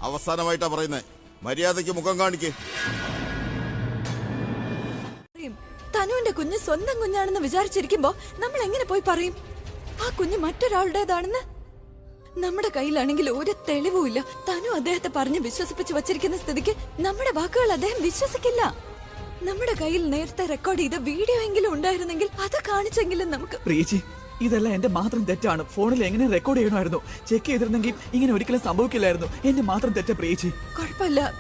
അവസാനമായിട്ടാ പറയുന്നേ, മര്യാദയ്ക്ക് മുഖം കാണിക്ക്. തനുവിന്റെ കുഞ്ഞ് സ്വന്തം കുഞ്ഞാണെന്ന് വിചാരിച്ചിരിക്കുമ്പോ നമ്മൾ എങ്ങനെ പോയി പറയും ആ കുഞ്ഞ് മറ്റൊരാളുടേതാണെന്ന്? നമ്മുടെ കയ്യിലാണെങ്കിൽ ഒരു തെളിവുമില്ല. തനു അദ്ദേഹത്തെ പറഞ്ഞ് വിശ്വസിപ്പിച്ച് വച്ചിരിക്കുന്ന സ്ഥിതിക്ക് നമ്മുടെ വാക്കുകൾ അദ്ദേഹം വിശ്വസിക്കില്ല. നമ്മുടെ കയ്യിൽ നേരത്തെ റെക്കോർഡ് ചെയ്ത വീഡിയോ എങ്കിലും ഉണ്ടായിരുന്നെങ്കിൽ അത് കാണിച്ചെങ്കിലും നമുക്ക്. പ്രിയേച്ചി, ഇതെല്ലാം എന്റെ മാത്രം തെറ്റാണ്. ഫോണിൽ എങ്ങനെ റെക്കോർഡ് ചെയ്യണമായിരുന്നു? ചെക്ക് ചെയ്തിരുന്നെങ്കിൽ ഇങ്ങനെ ഒരിക്കലും സംഭവിക്കില്ലായിരുന്നു. എന്റെ മാത്രം തെറ്റ പ്രിയേച്ചി.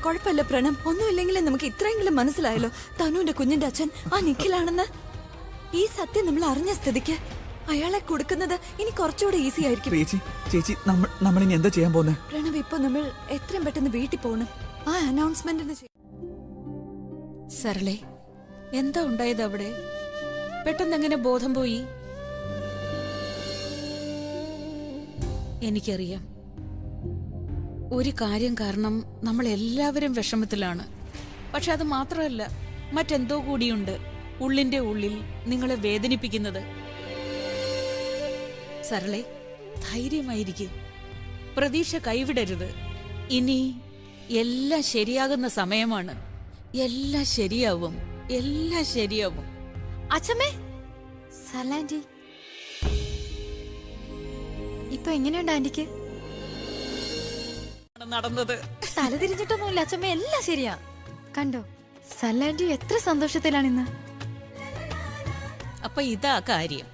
കുഴപ്പമില്ല പ്രണം, ഒന്നുമില്ലെങ്കിലും നമുക്ക് ഇത്രയെങ്കിലും മനസ്സിലായല്ലോ തനുവിന്റെ കുഞ്ഞിന്റെ അച്ഛൻ ആ നിഖിലാണെന്ന്. ഈ സത്യം നമ്മൾ അറിഞ്ഞ സ്ഥിതിക്ക് അയാളെ കൊടുക്കുന്നത് ഇനി കുറച്ചുകൂടെ ഈസി ആയിരിക്കും. ചേച്ചി, നമ്മൾ ഇനി എന്താ ചെയ്യാൻ പോകുന്നത്? പ്രണവ്, ഇപ്പൊ നമ്മൾ എത്രയും പെട്ടെന്ന് വീട്ടിൽ പോകണം. ആ അനൗൺസ്മെന്റിന് സരളെ, എന്താ ഉണ്ടായത് അവിടെ? പെട്ടെന്ന് എങ്ങനെ ബോധം പോയി? എനിക്കറിയാം, ഒരു കാര്യം കാരണം നമ്മൾ എല്ലാവരും വിഷമത്തിലാണ്. പക്ഷെ അത് മാത്രമല്ല, മറ്റെന്തോ കൂടിയുണ്ട് ഉള്ളിന്റെ ഉള്ളിൽ നിങ്ങളെ വേദനിപ്പിക്കുന്നത്. സരളെ, ധൈര്യമായിരിക്കും, പ്രതീക്ഷ കൈവിടരുത്. ഇനി എല്ലാം ശരിയാകുന്ന സമയമാണ്. എല്ലാം ശരിയാവും. അച്ഛമ്മേ, സലാൻഡി, ഇപ്പൊ എങ്ങനെയുണ്ട് ആന്റിക്ക്? നടന്നത് തലതിരിഞ്ഞിട്ടൊന്നുമില്ല അച്ഛമ്മ, എല്ലാം ശരിയാ. കണ്ടോ, സലാൻഡി എത്ര സന്തോഷത്തിലാണിന്ന്. അപ്പൊ ഇതാ കാര്യം.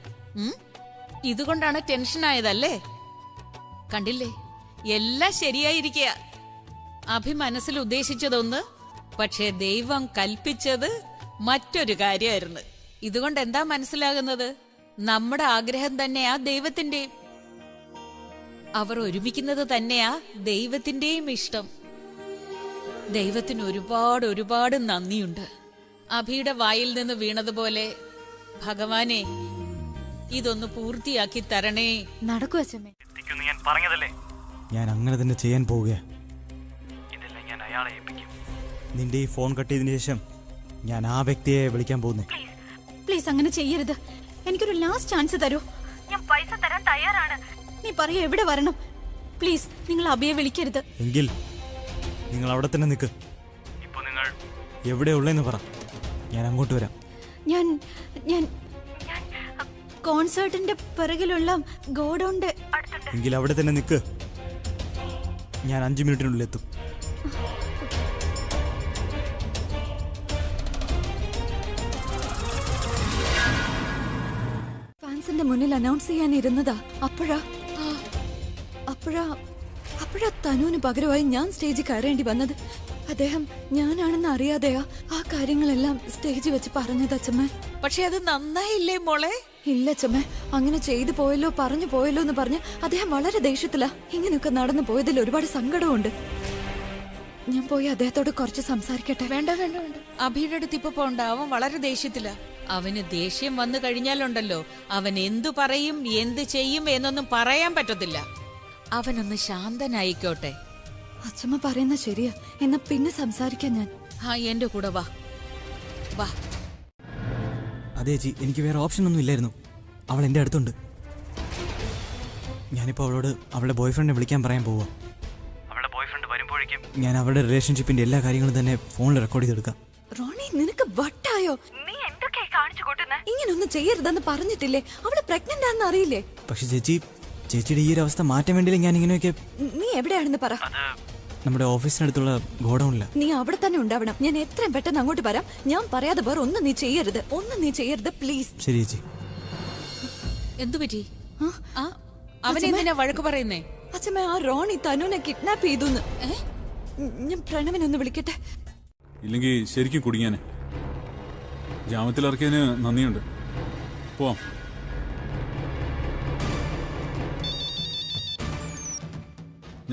ഇതുകൊണ്ടാണ് ടെൻഷൻ ആയതല്ലേ? കണ്ടില്ലേ, എല്ലാം ശരിയായിരിക്കുക. അഭി മനസ്സിൽ ഉദ്ദേശിച്ചതൊന്ന്, പക്ഷേ ദൈവം കൽപ്പിച്ചത് മറ്റൊരു കാര്യമായിരുന്നു. ഇതുകൊണ്ട് എന്താ മനസ്സിലാകുന്നത്? നമ്മുടെ ആഗ്രഹം തന്നെയാ ദൈവത്തിന്റെയും. അവർ ഒരുമിക്കുന്നത് തന്നെയാ ദൈവത്തിന്റെയും ഇഷ്ടം. ദൈവത്തിന് ഒരുപാട് ഒരുപാട് നന്ദിയുണ്ട്. അഭിയുടെ വായിൽ നിന്ന് വീണതുപോലെ ഭഗവാനെ ഇതൊന്ന് പൂർത്തിയാക്കി തരണേ. നടക്കൂ അച്ഛമ്മേ. ഞാൻ പറഞ്ഞതല്ലേ, ഞാൻ അങ്ങനെ തന്നെ ചെയ്യാൻ പോവുക. ഇതെല്ലാം ഞാൻ അയാളെ ഏൽപ്പിക്കും. നിന്റെ ഈ ഫോൺ കട്ട് ചെയ്തതിനു ശേഷം ഞാൻ ആ വ്യക്തിയെ വിളിക്കാൻ പോകുന്നേ. പ്ലീസ് അങ്ങനെ ചെയ്യരുത്. എനിക്കൊരു ലാസ്റ്റ് ചാൻസ് തരൂ. ഞാൻ പൈസ തരാൻ തയ്യാറാണ്. നീ പറയൂ, എവിടെ വരണം? പ്ലീസ്, നിങ്ങൾ അഭിയെ വിളിക്കരുത്. എങ്കിൽ നിങ്ങൾ അവിടെ തന്നെ നിൽക്ക്. ഇപ്പൊ നിങ്ങൾ എവിടെയുള്ളെന്ന് പറ, ഞാൻ അങ്ങോട്ട് വരാം. ഞാൻ ഞാൻ കോൺസേർട്ടിന്റെ പിറകിലുള്ള ഗോഡൌണിന്റെ അടുത്തുണ്ട്. എങ്കിൽ അവിടെ തന്നെ നിൽക്ക്. ഞാൻ 5 മിനിറ്റിനുള്ളിൽ എത്തും. ഫാൻസിന്റെ മുന്നിൽ അനൗൺസ് ചെയ്യാനിരുന്നതാ. അപ്പോഴാ തനുവിന് പകരമായി ഞാൻ സ്റ്റേജിൽ കയറേണ്ടി വന്നത്. അദ്ദേഹം ഞാനാണെന്ന് അറിയാതെയാ ആ കാര്യങ്ങളെല്ലാം സ്റ്റേജിൽ വെച്ച് പറഞ്ഞത് അച്ഛമ്മ. പക്ഷെ അത് നന്നായില്ലേ മോളെ? ഇല്ല അച്ഛമ്മ, അങ്ങനെ ചെയ്തു പോയല്ലോ, പറഞ്ഞു പോയല്ലോ എന്ന് പറഞ്ഞ് അദ്ദേഹം വളരെ ദേഷ്യത്തിലാ. ഇങ്ങനെയൊക്കെ നടന്നു പോയതിൽ ഒരുപാട് സങ്കടമുണ്ട്. ഞാൻ പോയി അദ്ദേഹത്തോട് കുറച്ച് സംസാരിക്കട്ടെ? വേണ്ട വേണ്ട വേണ്ട, അഭിയുടെ അടുത്ത് ഇപ്പൊ പോണ്ട. അവൻ വളരെ ദേഷ്യത്തില. അവന് ദേഷ്യം വന്നു കഴിഞ്ഞാലുണ്ടല്ലോ, അവൻ എന്തു പറയും എന്ത് ചെയ്യും എന്നൊന്നും പറയാൻ പറ്റത്തില്ല. അവനൊന്ന് ശാന്തനായിക്കോട്ടെ. അച്ഛമ്മ പറയുന്ന ശരിയാ. എന്നാ പിന്നെ സംസാരിക്കാൻ ഞാൻ. എന്റെ കൂടെ വാ വാ. അതെ ചേച്ചി, എനിക്ക് വേറെ ഓപ്ഷൻ ഒന്നും ഇല്ലായിരുന്നു. അവൾ എൻ്റെ അടുത്തുണ്ട്. ഞാനിപ്പോൾ അവളോട് അവളുടെ ബോയ്ഫ്രണ്ടിനെ വിളിക്കാൻ പറയാൻ പോവാ. അവളുടെ ബോയ്ഫ്രണ്ട് വരുമ്പോഴേക്കും ഞാൻ അവളുടെ റിലേഷൻഷിപ്പിന്റെ എല്ലാ കാര്യങ്ങളും തന്നെ ഫോണിൽ റെക്കോർഡ് ചെയ്തെടുക്കാം. റോണി, നിനക്ക് വട്ടായോ? നീ എന്തൊക്കെയാ കാണിച്ചു കൂട്ടുന്നേ? ഇങ്ങനൊന്നും ചെയ്യരുതെന്ന് പറഞ്ഞിട്ടില്ലേ? അവള് പ്രഗ്നന്റ് ആണെന്ന് അറിയില്ലേ? പക്ഷെ ചേച്ചിയുടെ ഈ ഒരു അവസ്ഥ മാറ്റാൻ വേണ്ടിയില്ല ഞാൻ ഇങ്ങനെയൊക്കെ. നീ എവിടെയാണെന്ന് പറ. നമ്മുടെ ഓഫീസിനടുത്തുള്ള ഗോഡൌണില്ല. നീ അവിടെ തന്നെ ഉണ്ടാവണം. ഞാൻ എത്രയും പെട്ടെന്ന് അങ്ങോട്ട് വരാം. ഞാൻ പറയാതെ വേറെ ഒന്നും നീ ചെയ്യരുത് പ്ലീസ്. ശരി ചേച്ചി. എന്തു പറ്റി? അവനെന്തിനാ വഴക്ക് പറയുന്നേ? അച്ഛമ്മ, ആ റോണി തനുവിനെ കിഡ്നാപ്പ് ചെയ്തു. ഞാൻ പ്രണവിനൊന്ന് വിളിക്കട്ടെ? ഇല്ലെങ്കിൽ ശരിക്കും കുടുങ്ങിയാനെ. ജാമത്തിലിറക്കിയതിന് നന്ദിയുണ്ട്. പോവാം.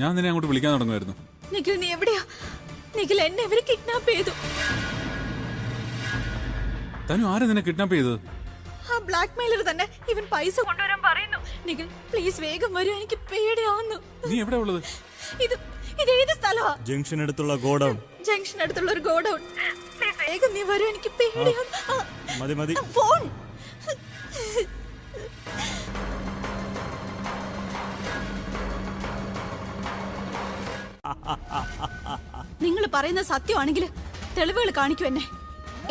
ഞാൻ നിന്നെ അങ്ങോട്ട് വിളിക്കാൻ തുടങ്ങുമായിരുന്നു. നിഖിൽ, നീ എവിടെയാ? നിഖിൽ, എന്നെ ഇവര് കിഡ്നാപ്പ് ചെയ്തു. തനു, ആരാ നിന്നെ കിഡ്നാപ്പ് ചെയ്തത്? ആ ബ്ലാക്ക് മെയിലർ തന്നെ. ഇവൻ പൈസ കൊണ്ടുവരാൻ പറയുന്നു. നിഖിൽ, പ്ലീസ് വേഗം വരൂ, എനിക്ക് പേടിയാവുന്നു. നീ എവിടെ ഉള്ളത്? ഇത് ഏത് സ്ഥലമാ? ജംഗ്ഷൻ അടുത്തുള്ള ഗോഡൌൺ. ജംഗ്ഷൻ അടുത്തുള്ള ഒരു ഗോഡൌൺ. പ്ലീസ് വേഗം നീ വരൂ, എനിക്ക് പേടിയാവുന്നു. മതി. ഫോൺ. നിങ്ങൾ പറയുന്ന സത്യമാണെങ്കിൽ തെളിവുകൾ കാണിക്കൂ എന്നെ.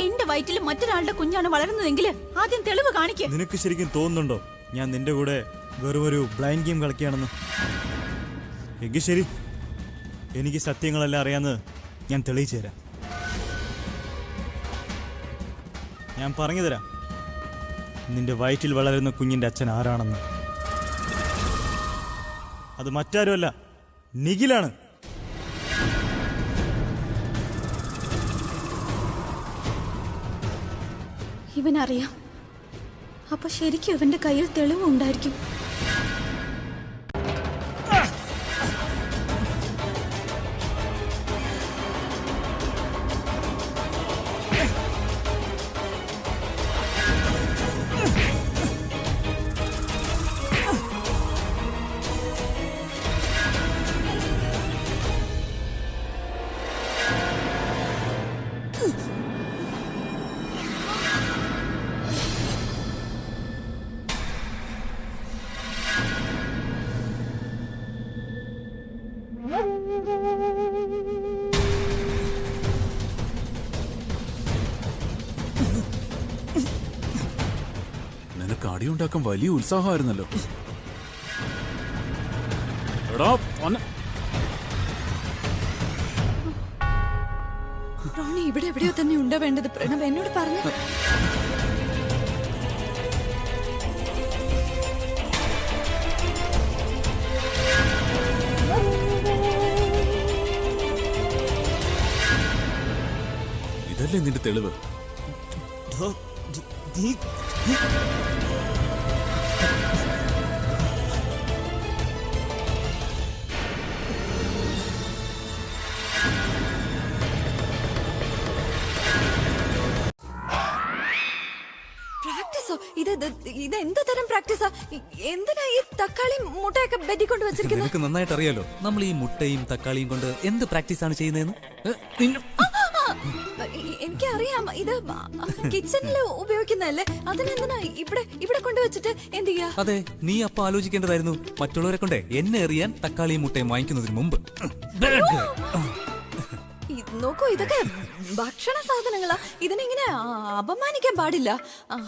എന്റെ വയറ്റിൽ മറ്റൊരാളുടെ കുഞ്ഞാണ് വളരുന്നതെങ്കിൽ ആദ്യം തെളിവ് കാണിക്കൂ. നിനക്ക് ശരിക്കും തോന്നുന്നുണ്ടോ ഞാൻ നിന്റെ കൂടെ വെറും ഒരു ബ്ലൈൻഡ് ഗെയിം കളിക്കുകയാണെന്ന്? എങ്കിൽ ശരി, എനിക്ക് സത്യങ്ങളെല്ലാം അറിയാന്ന് ഞാൻ തെളിയിച്ചു തരാം. ഞാൻ പറഞ്ഞു തരാം നിന്റെ വയറ്റിൽ വളരുന്ന കുഞ്ഞിന്റെ അച്ഛൻ ആരാണെന്ന്. അത് മറ്റാരുമല്ല, നിഖിലാണ്. ഇവനറിയാം. അപ്പൊ ശരിക്കും ഇവന്റെ കയ്യിൽ തെളിവുണ്ടായിരിക്കും. നിനക്ക് അടിയുണ്ടാക്കാൻ വലിയ ഉത്സാഹമായിരുന്നല്ലോ. റോണി ഇവിടെ എവിടെയോ തന്നെ ഉണ്ടാ വേണ്ടത്. പ്രണവ് എന്നോട് പറഞ്ഞു. ഇതല്ലേ നിന്റെ തെളിവ്? പ്രാക്ടീസോ? ഇത് എന്ത് തരം പ്രാക്ടീസാ? എന്തിനാ ഈ തക്കാളി മുട്ടയൊക്കെ ബെഡി കൊണ്ട് വെച്ചിരിക്കുന്നത്? നിനക്ക് നന്നായിട്ട് അറിയാലോ നമ്മൾ ഈ മുട്ടയും തക്കാളിയും കൊണ്ട് എന്ത് പ്രാക്ടീസ് ആണ് ചെയ്യുന്നതെന്ന്. എനിക്കറിയാം, ഇത് കിച്ചണിൽ ഉപയോഗിക്കുന്നതല്ലേ. അതിനെന്തിനാ ഇവിടെ കൊണ്ടുവച്ചിട്ട് എന്ത് ചെയ്യാ? അതെ, നീ അപ്പൊ ആലോചിക്കേണ്ടതായിരുന്നു മറ്റുള്ളവരെ കൊണ്ട് എന്നെ എറിയാൻ തക്കാളിയും മുട്ടയും വാങ്ങിക്കുന്നതിന് മുമ്പ്. നോക്കൂ, ഇതൊക്കെ ഭക്ഷണ സാധനങ്ങളാ. ഇതിനെങ്ങനെ അപമാനിക്കാൻ പാടില്ല.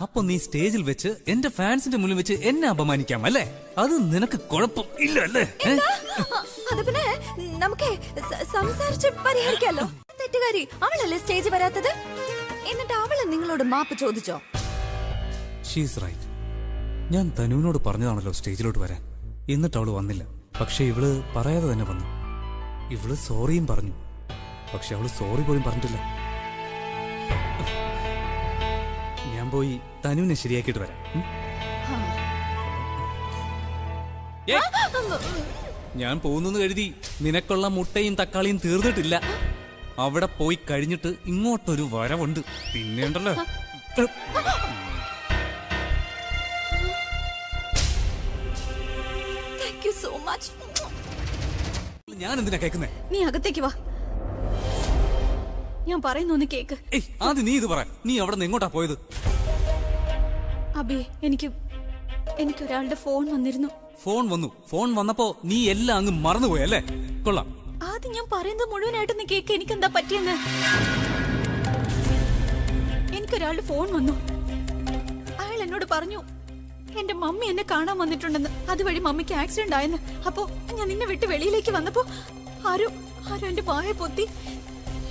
അപ്പൊ നീ സ്റ്റേജിൽ വെച്ച് എന്റെ ഫാൻസിന്റെ മുന്നിൽ വെച്ച് എന്നെ അപമാനിക്കാം അല്ലേ? അത് നിനക്ക് കുഴപ്പം ഇല്ല അല്ലേ? അത് പിന്നെ നമുക്ക് സംസാരിച്ച് പരിഹരിക്കാലോ. തെറ്റുകാരി അവളല്ലേ സ്റ്റേജ് വരാത്തത്? എന്നിട്ട് അവള് നിങ്ങളോട് മാപ്പ് ചോദിച്ചോ? She's right. ഞാൻ തനുവിനോട് പറഞ്ഞതാണല്ലോ സ്റ്റേജിലോട്ട് വരാൻ. എന്നിട്ട് അവള് വന്നില്ല. പക്ഷെ ഇവള് പറയാതെ തന്നെ വന്നു. ഇവള് സോറിയും പറഞ്ഞു. പക്ഷെ അവള് സോറി പോലും പറഞ്ഞിട്ടില്ല. ഞാൻ പോയി തനുവിനെ ശരിയാക്കിയിട്ട് വരാം. ഞാൻ പോകുന്നെന്ന് കരുതി നിനക്കുള്ള മുട്ടയും തക്കാളിയും തീർന്നിട്ടില്ല. അവിടെ പോയി കഴിഞ്ഞിട്ട് ഇങ്ങോട്ടൊരു വരവുണ്ട്. പിന്നെ ഉണ്ടല്ലോ. ഞാൻ എന്തിനാ കേൾക്കുന്നേ? നീ അകത്തേക്ക് വാ, ഞാൻ പറയുന്നൊന്ന് കേക്ക്. ആദ്യം നീ ഇത് പറ. നീ അവിടെ നിന്ന് എങ്ങോട്ടാ പോയത്? അബി, എനിക്കൊരാളുടെ ഫോൺ വന്നിരുന്നു. ഫോൺ വന്നു. ഫോൺ വന്നപ്പോ നീ എല്ലാം അങ്ങ് മറന്നുപോയല്ലേ? കൊള്ളാം. ആദ്യം ഞാൻ പറയുന്നത് മുഴുവനായിട്ട് നീ കേക്ക്. എനിക്കെന്താ പറ്റിയെന്ന്? എനിക്കൊരാളുടെ ഫോൺ വന്നു. അയാൾ എന്നോട് പറഞ്ഞു എന്റെ മമ്മി എന്നെ കാണാൻ വന്നിട്ടുണ്ടെന്ന്. അതുവഴി മമ്മിക്ക് ആക്സിഡന്റ് ആയെന്ന്. അപ്പോ ഞാൻ നിന്നെ വിട്ട് വെളിയിലേക്ക് വന്നപ്പോ ആരോ എന്റെ വായ പൊത്തി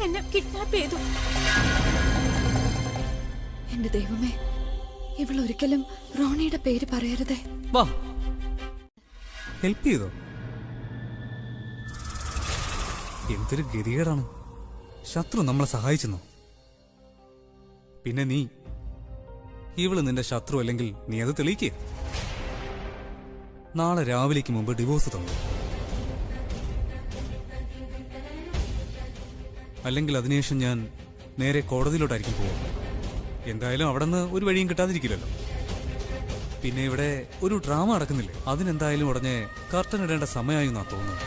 എന്നെ കിഡ്നാപ്പ് ചെയ്തു. എന്റെ ദൈവമേ, ഇവളൊരിക്കലും റോണിയുടെ പേര് പറയരുതേ. വാ, ഹെൽപ്പ് ചെയ്തോ? എന്തൊരു ഗതികേടാണ്. ശത്രു നമ്മളെ സഹായിച്ചെന്നോ? പിന്നെ നീ ഇവള് നിന്റെ ശത്രു അല്ലെങ്കിൽ നീ അത് തെളിയിക്കേ. നാളെ രാവിലേക്ക് മുമ്പ് ഡിവോഴ്സ് തന്നു. അല്ലെങ്കിൽ അതിനുശേഷം ഞാൻ നേരെ കോടതിയിലോട്ടായിരിക്കും പോവുക. എന്തായാലും അവിടെ നിന്ന് ഒരു വഴിയും കിട്ടാതിരിക്കില്ലല്ലോ. പിന്നെ ഇവിടെ ഒരു ഡ്രാമ നടക്കുന്നില്ലേ? അതിനെന്തായാലും ഉടനെ കർട്ടൻ ഇടേണ്ട സമയമായി എന്നാ തോന്നുന്നു.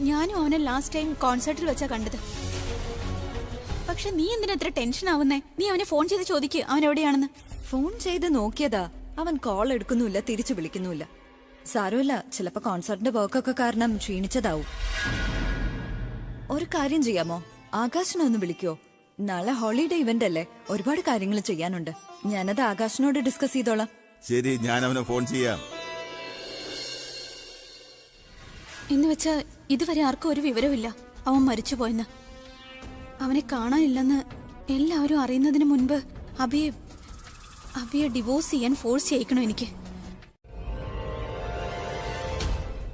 ഞാനും അവനെ ലാസ്റ്റ് ടൈം കോൺസേർട്ടിൽ വെച്ചാ കണ്ടത്. പക്ഷെ നീ എന്തിനാ ഇത്ര ടെൻഷൻ ആവുന്നേ? നീ അവനെ ഫോൺ ചെയ്ത് ചോദിക്ക് അവൻ എവിടെയാണെന്ന്. ഫോൺ ചെയ്ത് നോക്കിയതാ, അവൻ കോൾ എടുക്കുന്നുമില്ല, തിരിച്ചു വിളിക്കുന്നുമില്ല. സാരമില്ല, ചിലപ്പോ കോൺസേർട്ടിന്റെ വർക്കൊക്കെ കാരണം ക്ഷീണിച്ചതാവും. ഒരു കാര്യം ചെയ്യാമോ? ആകാശിനെ ഒന്ന് വിളിക്കോ? നാളെ ഹോളിഡേ ഇവന്റ് അല്ലേ, ഒരുപാട് കാര്യങ്ങൾ ചെയ്യാനുണ്ട്. ഞാനത് ആകാശിനോട് ഡിസ്കസ് ചെയ്തോളാം. ശരി, ഞാൻ അവനെ ഫോൺ ചെയ്യാം. എന്ന് വെച്ചാ ഇതുവരെ ആർക്കും ഒരു വിവരമില്ല അവൻ മരിച്ചുപോയെന്ന്. അവനെ കാണാനില്ലെന്ന് എല്ലാവരും അറിയുന്നതിന് മുൻപ് അബിയെ ഡിവോഴ്സ് ചെയ്യാൻ ഫോഴ്സ് ചെയ്യിക്കണം എനിക്ക്.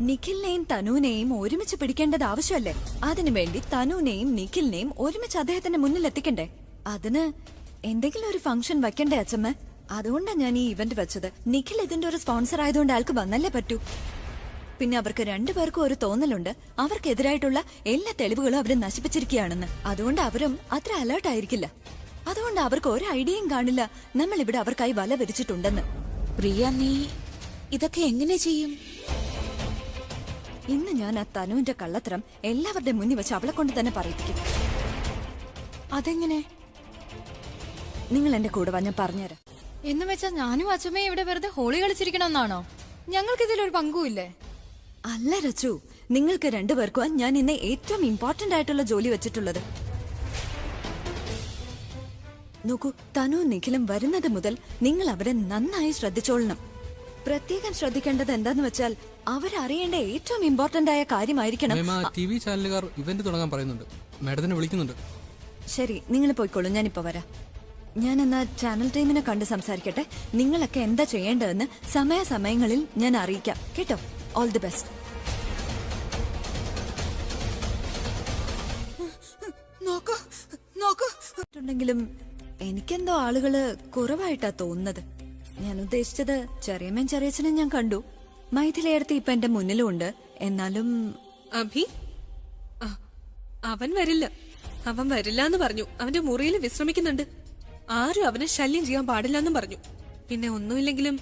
നിഖിലിനെയും തനുവിനെയും ഒരുമിച്ച് പിടിക്കേണ്ടത് ആവശ്യമല്ലേ? അതിനുവേണ്ടി തനുവിനെയും നിഖിലിനെയും ഒരുമിച്ച് അദ്ദേഹത്തിന്റെ മുന്നിൽ എത്തിക്കണ്ടേ? അതിന് എന്തെങ്കിലും ഒരു ഫംഗ്ഷൻ വെക്കണ്ടേ അച്ഛമ്മ? അതുകൊണ്ടാണ് ഞാൻ ഈ ഇവന്റ് വെച്ചത്. നിഖിൽ ഇതിന്റെ ഒരു സ്പോൺസർ ആയതുകൊണ്ട് ആൾക്ക് വന്നല്ലേ പറ്റൂ. പിന്നെ അവർക്ക് രണ്ടുപേർക്കും ഒരു തോന്നലുണ്ട്, അവർക്കെതിരായിട്ടുള്ള എല്ലാ തെളിവുകളും അവര് നശിപ്പിച്ചിരിക്കുകയാണെന്ന്. അതുകൊണ്ട് അവരും അത്ര അലേർട്ട് ആയിരിക്കില്ല. അതുകൊണ്ട് അവർക്ക് ഒരു ഐഡിയയും കാണില്ല നമ്മൾ ഇവിടെ അവർക്കായി വല വിരിച്ചിട്ടുണ്ടെന്ന്. പ്രിയ, നീ ഇതൊക്കെ എങ്ങനെ ചെയ്യും? ഇന്ന് ഞാൻ ആ തനുവിന്റെ കള്ളത്തരം എല്ലാവരുടെ മുന്നിൽ വെച്ച് അവളെ കൊണ്ട് തന്നെ പറയിപ്പിക്കും. അതെങ്ങനെ? നിങ്ങൾ എന്റെ കൂടെ വാ, ഞാൻ പറഞ്ഞുതരാം. എന്ന് വെച്ചാ ഞാനും അച്ഛമ്മയും ഇവിടെ വെറുതെ ഹോളി കളിച്ചിരിക്കണമെന്നാണോ? ഞങ്ങൾക്കിതിലൊരു പങ്കുമില്ലേ? അല്ല രച്ചു, നിങ്ങൾക്ക് രണ്ടുപേർക്കും ഞാൻ ഇന്ന് ഏറ്റവും ഇമ്പോർട്ടന്റ് ആയിട്ടുള്ള ജോലി വെച്ചിട്ടുള്ളത്. നോക്കൂ, തനു നിഖിലും വരുന്നത് മുതൽ നിങ്ങൾ അവരെ നന്നായി ശ്രദ്ധിച്ചോളണം. പ്രത്യേകം ശ്രദ്ധിക്കേണ്ടത് എന്താന്ന് വെച്ചാൽ അവരറിയേണ്ട ഏറ്റവും ഇമ്പോർട്ടന്റ് ആയ കാര്യമായിരിക്കണം. ടിവി ചാനലുകാർ ഇവന്റ് തുടങ്ങാൻ പറയുന്നുണ്ട്, മാഡത്തിനെ വിളിക്കുന്നുണ്ട്. ശരി, നിങ്ങൾ പോയിക്കോളൂ, ഞാനിപ്പോ വരാം. ഞാൻ എന്നാ ചാനൽ ടീമിനെ കണ്ട് സംസാരിക്കട്ടെ. നിങ്ങളൊക്കെ എന്താ ചെയ്യേണ്ടതെന്ന് സമയാസമയങ്ങളിൽ ഞാൻ അറിയിക്കാം കേട്ടോ. All the best. ുണ്ടെങ്കിലും എനിക്കെന്തോ ആളുകള് കുറവായിട്ടാ തോന്നുന്നത്. ഞാൻ ഉദ്ദേശിച്ചത് ചെറിയമ്മൻ ചെറിയച്ഛനെ ഞാൻ കണ്ടു. മൈഥിലിയടുത്ത് ഇപ്പൊ എന്റെ മുന്നിലും ഉണ്ട്. എന്നാലും അഭി അവൻ വരില്ല. അവൻ വരില്ല എന്ന് പറഞ്ഞു. അവന്റെ മുറിയിൽ വിശ്രമിക്കുന്നുണ്ട്. ആരും അവനെ ശല്യം ചെയ്യാൻ പാടില്ല എന്നും പറഞ്ഞു. പിന്നെ ഒന്നുമില്ലെങ്കിലും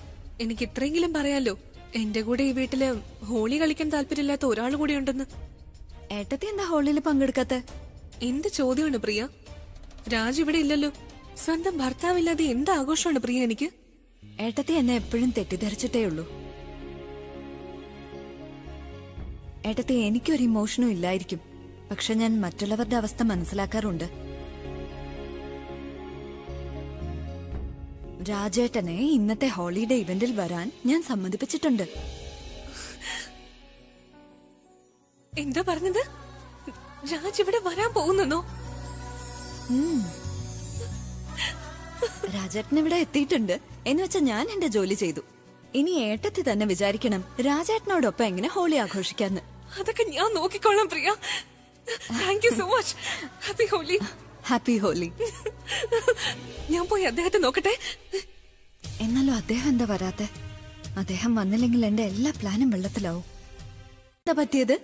എനിക്ക് ഇത്രയെങ്കിലും പറയാലോ, എന്റെ കൂടെ ഈ വീട്ടില് ഹോളി കളിക്കാൻ താല്പര്യമില്ലാത്ത ഒരാൾ കൂടി ഉണ്ടെന്ന്. ഏട്ടത്തി എന്താ ഹോളിയിൽ പങ്കെടുക്കാത്ത? എന്ത് ചോദ്യമാണ് പ്രിയ? രാജ് ഇവിടെ ഇല്ലല്ലോ. സ്വന്തം ഭർത്താവില്ലാതെ എന്ത് ആഘോഷമാണ് പ്രിയ എനിക്ക്? ഏട്ടത്തി എന്നെ എപ്പോഴും തെറ്റിദ്ധരിച്ചിട്ടേ ഉള്ളൂ. ഏട്ടത്തി എനിക്കൊരു ഇമോഷനും ഇല്ലായിരിക്കും. പക്ഷെ ഞാൻ മറ്റുള്ളവരുടെ അവസ്ഥ മനസ്സിലാക്കാറുണ്ട്. രാജേട്ടനെ ഇന്നത്തെ ഹോളിഡേ ഇവന്റിൽ വരാൻ ഞാൻ സമ്മതിപ്പിച്ചിട്ടുണ്ട്. എന്താ പറഞ്ഞത്? രാജ് ഇവിടെ വരാൻ പോകുന്നോ? രാജേട്ടൻ ഇവിടെ എത്തിയിട്ടുണ്ട് എന്ന് വെച്ചാൽ ഞാൻ എന്റെ ജോലി ചെയ്തു. ഇനി ഏട്ടത്തി തന്നെ വിചാരിക്കണം രാജേട്ടനോടൊപ്പം എങ്ങനെ ഹോളി ആഘോഷിക്കാന്ന്. അതൊക്കെ ഞാൻ നോക്കിക്കോളാം Priya. Thank you so much. Happy Holi. Happy Holi. ഞാൻ പോയി അദ്ദേഹത്തെ നോക്കട്ടെ. എന്നാലും അദ്ദേഹം എന്താ വരാത്തെ? അദ്ദേഹം വന്നില്ലെങ്കിൽ എന്റെ എല്ലാ പ്ലാനും വെള്ളത്തിലാവും. എന്താ പറ്റിയത്?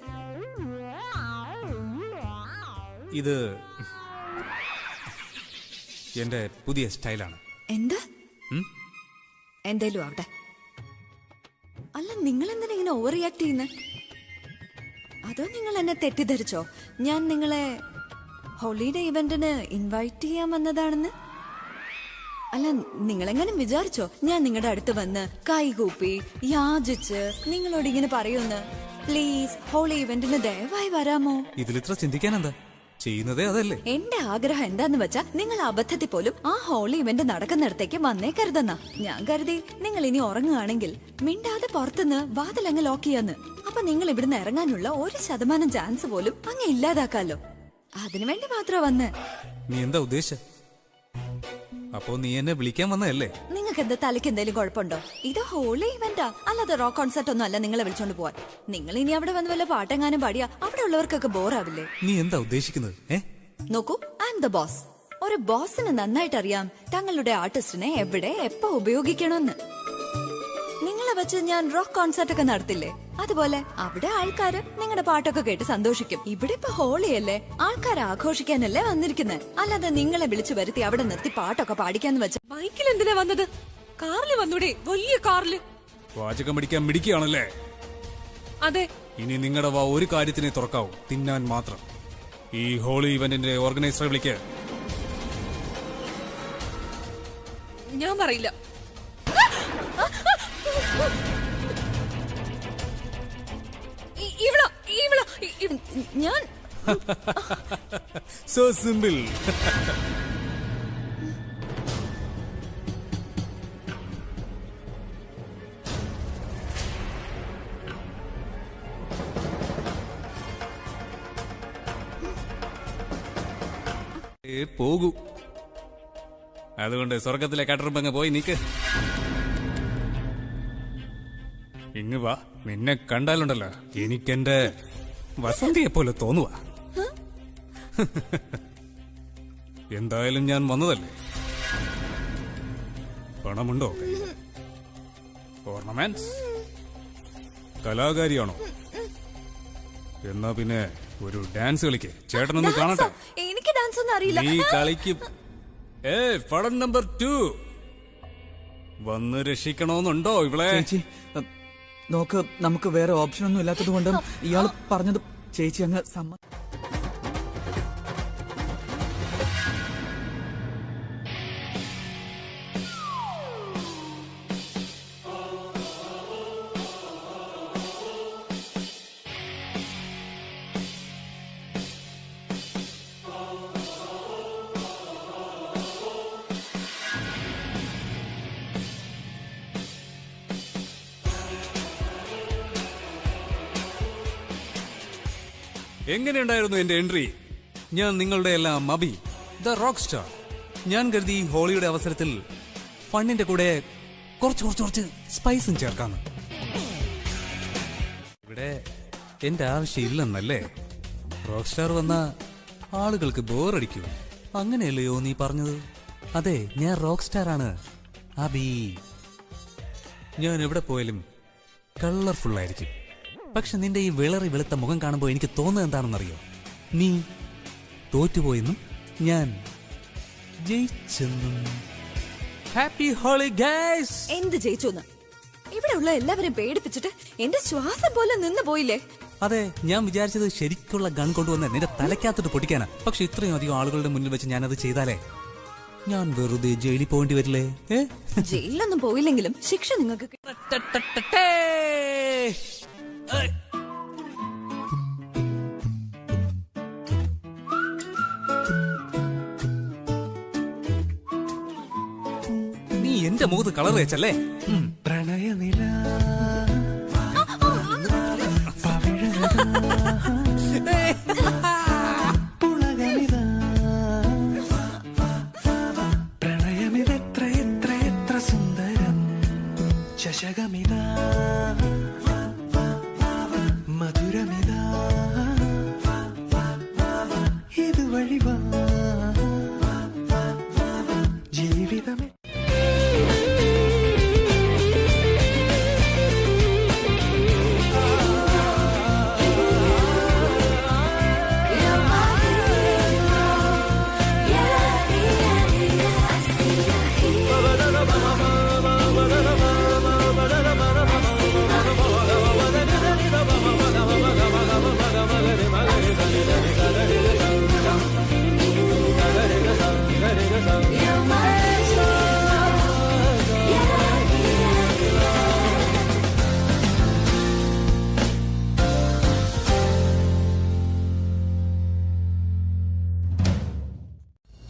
ഇത് എന്റെ പുതിയ സ്റ്റൈലാണ്. എന്താ? എന്തേലും ആവട്ടെ. അല്ല, നിങ്ങൾ എന്തിനാ ഇങ്ങനെ ഓവർ റിയാക്ട് ചെയ്യുന്നത്? അതോ നിങ്ങൾ എന്നെ തെറ്റിദ്ധരിച്ചോ? ഞാൻ നിങ്ങളെ ഹോളിഡേ ഇവന്റിന് ഇൻവൈറ്റ് ചെയ്യാൻ വന്നതാണെന്ന്? അല്ല, നിങ്ങളെങ്ങനെ വിചാരിച്ചോ ഞാൻ നിങ്ങളുടെ അടുത്ത് വന്ന് കൈകൂപ്പി യാചിച്ച് നിങ്ങളോട് ഇങ്ങനെ പറയുമെന്ന്? പ്ലീസ് ഹോളി ഇവന്റിന് ദയവായി വരാമോ? ഇതിലിത്ര ചിന്തിക്കാൻ എന്താ? ചെയ്യുന്നതേ അതല്ലേ. എന്റെ ആഗ്രഹം എന്താന്ന് വെച്ചാ നിങ്ങൾ അബദ്ധത്തിൽ പോലും ആ ഹോളി ഇവന്റ് നടക്കുന്നിടത്തേക്ക് വന്നേക്കരുതെന്നാ. ഞാൻ കരുതി നിങ്ങൾ ഇനി ഉറങ്ങുകയാണെങ്കിൽ മിണ്ടാതെ പുറത്തുനിന്ന് വാതിലങ്ങ് ലോക്ക് ചെയ്യാന്ന്. അപ്പൊ നിങ്ങൾ ഇവിടുന്ന് ഇറങ്ങാനുള്ള 1% ചാൻസ് പോലും അങ്ങ് ഇല്ലാതാക്കാലോ. അതിനുവേണ്ടി മാത്രം വന്ന്. നീ എന്താ ഉദ്ദേശിച്ച? അപ്പോ നീ എന്നെ വിളിക്കാൻ വന്നതല്ലേ? നിങ്ങൾക്ക് എന്താ തലയ്ക്ക് എന്തെങ്കിലും കുഴപ്പമുണ്ടോ? ഇത് ഹോളി ഇവന്റാ, അല്ലാതെ റോക്ക് കോൺസെർട്ട് ഒന്നും അല്ല നിങ്ങളെ വിളിച്ചോണ്ട് പോവാൻ. നിങ്ങൾ ഇനി അവിടെ വന്ന് വല്ല പാട്ടെങ്ങാനും പാടിയാ അവിടെ ഉള്ളവർക്കൊക്കെ ബോറാവില്ലേ? നീ എന്താ ഉദ്ദേശിക്കുന്നത്? നോക്കൂ, ഐ ആം ദ ബോസ്. ഒരു ബോസിന് നന്നായിട്ട് അറിയാം തങ്ങളുടെ ആർട്ടിസ്റ്റിനെ എവിടെ എപ്പോ ഉപയോഗിക്കണമെന്ന്. നിങ്ങളെ വെച്ച് ഞാൻ റോക്ക് കോൺസെർട്ട് ഒക്കെ നടത്തില്ലേ? അതുപോലെ അവിടെ ആൾക്കാര് നിങ്ങളുടെ പാട്ടൊക്കെ കേട്ട് സന്തോഷിക്കും. ഇവിടെ ഇപ്പൊ ഹോളിയല്ലേ, ആൾക്കാർ ആഘോഷിക്കാനല്ലേ വന്നിരിക്കുന്നത്. അല്ലാതെ നിങ്ങളെ വിളിച്ചു വരുത്തി അവിടെ നിർത്തി പാട്ടൊക്കെ പാടിക്കാന്ന് വെച്ച. ബൈക്കിൽ എന്തിനാ വന്നത്? കാറിൽ വന്നൂടെ? വലിയ കാറില്. വാചകം പിടിക്കാൻ മിടിക്കുകയാണല്ലേ? അതെ. ഇനി നിങ്ങളുടെ വാ ഒരു കാര്യത്തിനെ തുറക്കാവൂ, തിന്നാൻ മാത്രം. ഈ ഹോളി ഇവന്റിന്റെ ഓർഗനൈസറെ വിളിക്ക. ഞാൻ പറയില്ല. ഞാൻ സോ സിമ്പിൾ. പോകൂ. അതുകൊണ്ട് സ്വർഗത്തിലെ കട്ടറുമ്പങ്ങ് പോയി നിക്ക്. ഇങ്ങ് വാ. നിന്നെ കണ്ടാലുണ്ടല്ലോ എനിക്കെന്റെ വസന്തിയെ പോലെ തോന്നുവാ. എന്തായാലും ഞാൻ വന്നതല്ലേ. പണമുണ്ടോ? ഓർണമെന്റ്സ്? കലാകാരിയാണോ? എന്നാ പിന്നെ ഒരു ഡാൻസ് കളിക്ക്. ചേട്ടനൊന്ന് കാണട്ടെ. എനിക്ക് ഡാൻസ് ഒന്നും അറിയില്ല. നീ കളിക്കും. പടം നമ്പർ 2 വന്ന് രക്ഷിക്കണോന്നുണ്ടോ ഇവളെ? ചേച്ചി നോക്ക്, നമുക്ക് വേറെ ഓപ്ഷൻ ഒന്നും ഇല്ലാത്തത് കൊണ്ടും ഇയാൾ പറഞ്ഞത് ചേച്ചി അങ്ങ് എങ്ങനെയുണ്ടായിരുന്നു എന്റെ എൻട്രി? ഞാൻ നിങ്ങളുടെ എല്ലാം അബി, ദ റോക്ക് സ്റ്റാർ. ഞാൻ കരുതി ഈ ഹോളിയുടെ അവസരത്തിൽ ഫണ്ണിന്റെ കൂടെ കുറച്ച് സ്പൈസും ചേർക്കാന്ന്. ഇവിടെ എന്റെ ആവശ്യമില്ലെന്നല്ലേ? റോക്ക് സ്റ്റാർ വന്ന ആളുകൾക്ക് ബോറടിക്കും, അങ്ങനെയല്ലയോ നീ പറഞ്ഞത്? അതെ, ഞാൻ റോക്ക് സ്റ്റാർ ആണ് അബി. ഞാൻ എവിടെ പോയാലും കളർഫുൾ ആയിരിക്കും. പക്ഷെ നിന്റെ ഈ വിളറി വെളുത്ത മുഖം കാണുമ്പോൾ എനിക്ക് തോന്നുന്നത് എന്താണെന്നറിയോ? നീ തോറ്റുപോയെന്നും ഞാൻ ജയിച്ചെന്നും. Happy holy guys. എന്ത് ജയിച്ചു? ഇവിടെ ഉള്ള എല്ലാവരെയും പേടിപ്പിച്ചിട്ട് എന്റെ ശ്വാസം പോലെ നിന്ന് പോയില്ലേ? അതെ, ഞാൻ വിചാരിച്ചത് ശരിക്കുള്ള ഗൺ കൊണ്ടുവന്ന് നിന്റെ തലയ്ക്കകത്തോട്ട് പൊട്ടിക്കാനാ. പക്ഷെ ഇത്രയും അധികം ആളുകളുടെ മുന്നിൽ വെച്ച് ഞാനത് ചെയ്താലേ ഞാൻ വെറുതെ ജയിലിൽ പോകേണ്ടി വരില്ലേ? ജയിലിലൊന്നും പോയില്ലെങ്കിലും ശിക്ഷ നിങ്ങൾക്ക് നീ എന്റെ മുഖത്ത് കളർ വെച്ചല്ലേ? പ്രണയനില പ്രണയമിതെത്ര എത്ര എത്ര സുന്ദരം ശശകമിത മധുരമിത ഇതുവഴി വാ ജീവിതമേ.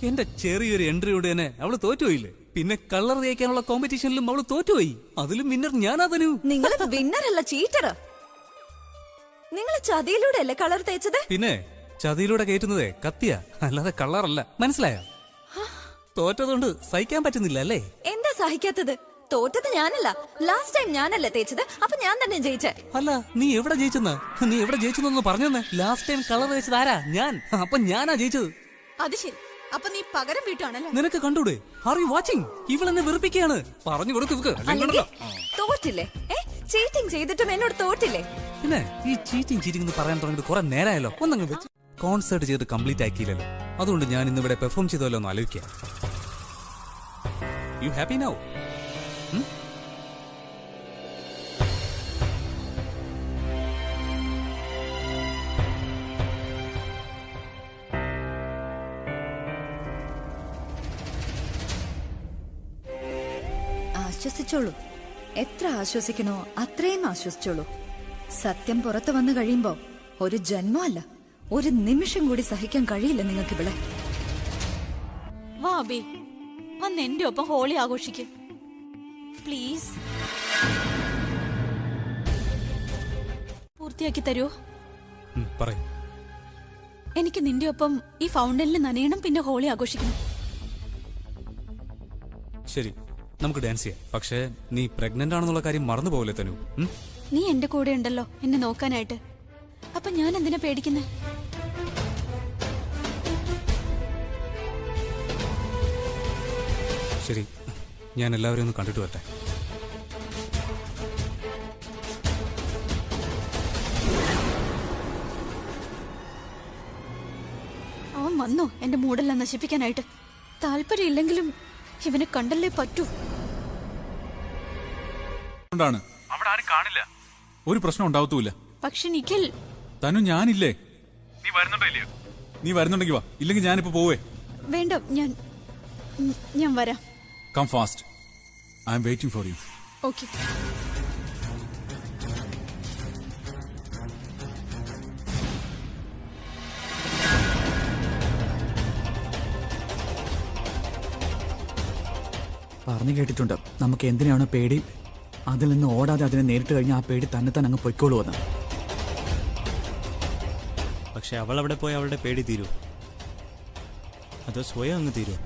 എന്റെ ചെറിയൊരു എൻട്രിയോടെ തന്നെ അവള് തോറ്റുപോയില്ലേ? പിന്നെ കളർ തേക്കാനുള്ള കോമ്പറ്റീഷനിലും അവള് തോറ്റുപോയി. അതിലും വിന്നർ ഞാനാ തനു. നിങ്ങൾ വിന്നർ അല്ല, ചീറ്റർ. നിങ്ങൾ ചതിയിലൂടെ അല്ലേ കളർ തേച്ചത്? പിന്നെ ചതിയിലൂടെ കയറ്റുന്നതേ കത്തിയ, അല്ലാതെ കളറല്ല. മനസ്സിലായോ? തോറ്റതുകൊണ്ട് സഹിക്കാൻ പറ്റുന്നില്ല അല്ലേ? എന്താ സഹിക്കാത്തത്? തോറ്റത് ഞാനല്ല, ലാസ്റ്റ് ടൈം ഞാനല്ലേ തേച്ചത്, അപ്പൊ ഞാൻ തന്നെ ജയിച്ചേ. അല്ല, നീ എവിടെ ജയിച്ചെന്ന്? നീ എവിടെ ജയിച്ചെന്നൊന്ന് പറഞ്ഞെന്ന്. ലാസ്റ്റ് ടൈം കളർ തേച്ചത് ആരാ? ഞാൻ. അപ്പൊ ഞാനാ ജയിച്ചത്. അത് ശരി, അപ്പൊ നീ പകരം വീട്ടാണല്ലോ. നിനക്ക് കണ്ടൂടെ? Are you watching? ഇവളെന്നെ വെറുപ്പിക്കുകയാണ്. പറഞ്ഞു കൊടുക്കുക. തോറ്റില്ലേ? ചീറ്റിംഗ് ചെയ്തിട്ടും എന്നോട് തോറ്റില്ലേ? പിന്നെ ഈ ചീറ്റിംഗ് എന്ന് പറയാൻ തുടങ്ങിയിട്ട് കുറെ നേരമായല്ലോ. ഒന്നങ്ങ് വെച്ച് കോൺസേർട്ട് ചെയ്ത് കംപ്ലീറ്റ് ആക്കിയില്ലല്ലോ. അതുകൊണ്ട് ഞാൻ ഇന്നിവിടെ പെർഫോം ചെയ്തല്ലോ എന്ന് ആലോചിക്കാം. You happy now? ആശ്വസിച്ചോളൂ. എത്ര ആശ്വസിക്കണോ അത്രയും ആശ്വസിച്ചോളൂ. സത്യം പുറത്തു വന്നു കഴിയുമ്പോ ഒരു ജന്മമല്ല, ഒരു നിമിഷം കൂടി സഹിക്കാൻ കഴിയില്ല നിങ്ങൾക്ക് ഇവിടെ. വാ അബി, വന്ന് എന്റെ ഒപ്പം ഹോളി ആഘോഷിക്ക് പ്ലീസ്. പൂർത്തിയാക്കി തരുമോ? എനിക്ക് നിന്റെ ഒപ്പം ഈ ഫൗണ്ടനിൽ നനയണം, പിന്നെ ഹോളി ആഘോഷിക്കണം. ശരി, നമുക്ക് ഡാൻസ് ചെയ്യാം. പക്ഷേ നീ പ്രഗ്നന്റ് ആണെന്നുള്ള കാര്യം മറന്നു പോകില്ലേ തനു? നീ എന്റെ കൂടെ ഉണ്ടല്ലോ എന്നെ നോക്കാനായിട്ട്. അപ്പൊ ഞാൻ എന്തിനാ പേടിക്കുന്നേ? ശരി, ഞാൻ എല്ലാവരെയും ഒന്ന് കണ്ടിട്ട് വരട്ടെ. അവൻ വന്നോ എന്റെ മൂടെല്ലാം നശിപ്പിക്കാനായിട്ട്? താല്പര്യം ഇല്ലെങ്കിലും ഇവനെ കണ്ടല്ലേ പറ്റൂ. അവിടെ ആരും കാണില്ല, ഒരു പ്രശ്നം ഉണ്ടാവത്തുമില്ല. പക്ഷെ നിഖിൽ, തനു ഞാനില്ലേ? നീ വരുന്നുണ്ടോ? നീ വരുന്നുണ്ടെങ്കിൽ വാ, ഇല്ലെങ്കിൽ ഞാനിപ്പോ പോവേ. വേണ്ട, ഞാൻ വരാം. Come fast, I am waiting for you. Okay. പറഞ്ഞു കേട്ടിട്ടുണ്ട്, നമുക്ക് എന്തിനാണോ പേടി, അതിൽ നിന്ന് ഓടാതെ അതിനെ നേരിട്ട് കഴിഞ്ഞാൽ ആ പേടി തന്നെ തന്നെ അങ്ങ് പൊയ്ക്കോളൂന്ന്. പക്ഷെ അവൾ അവിടെ പോയി അവളുടെ പേടി തീരൂ, അതോ സ്വയം അങ്ങ് തീരൂ?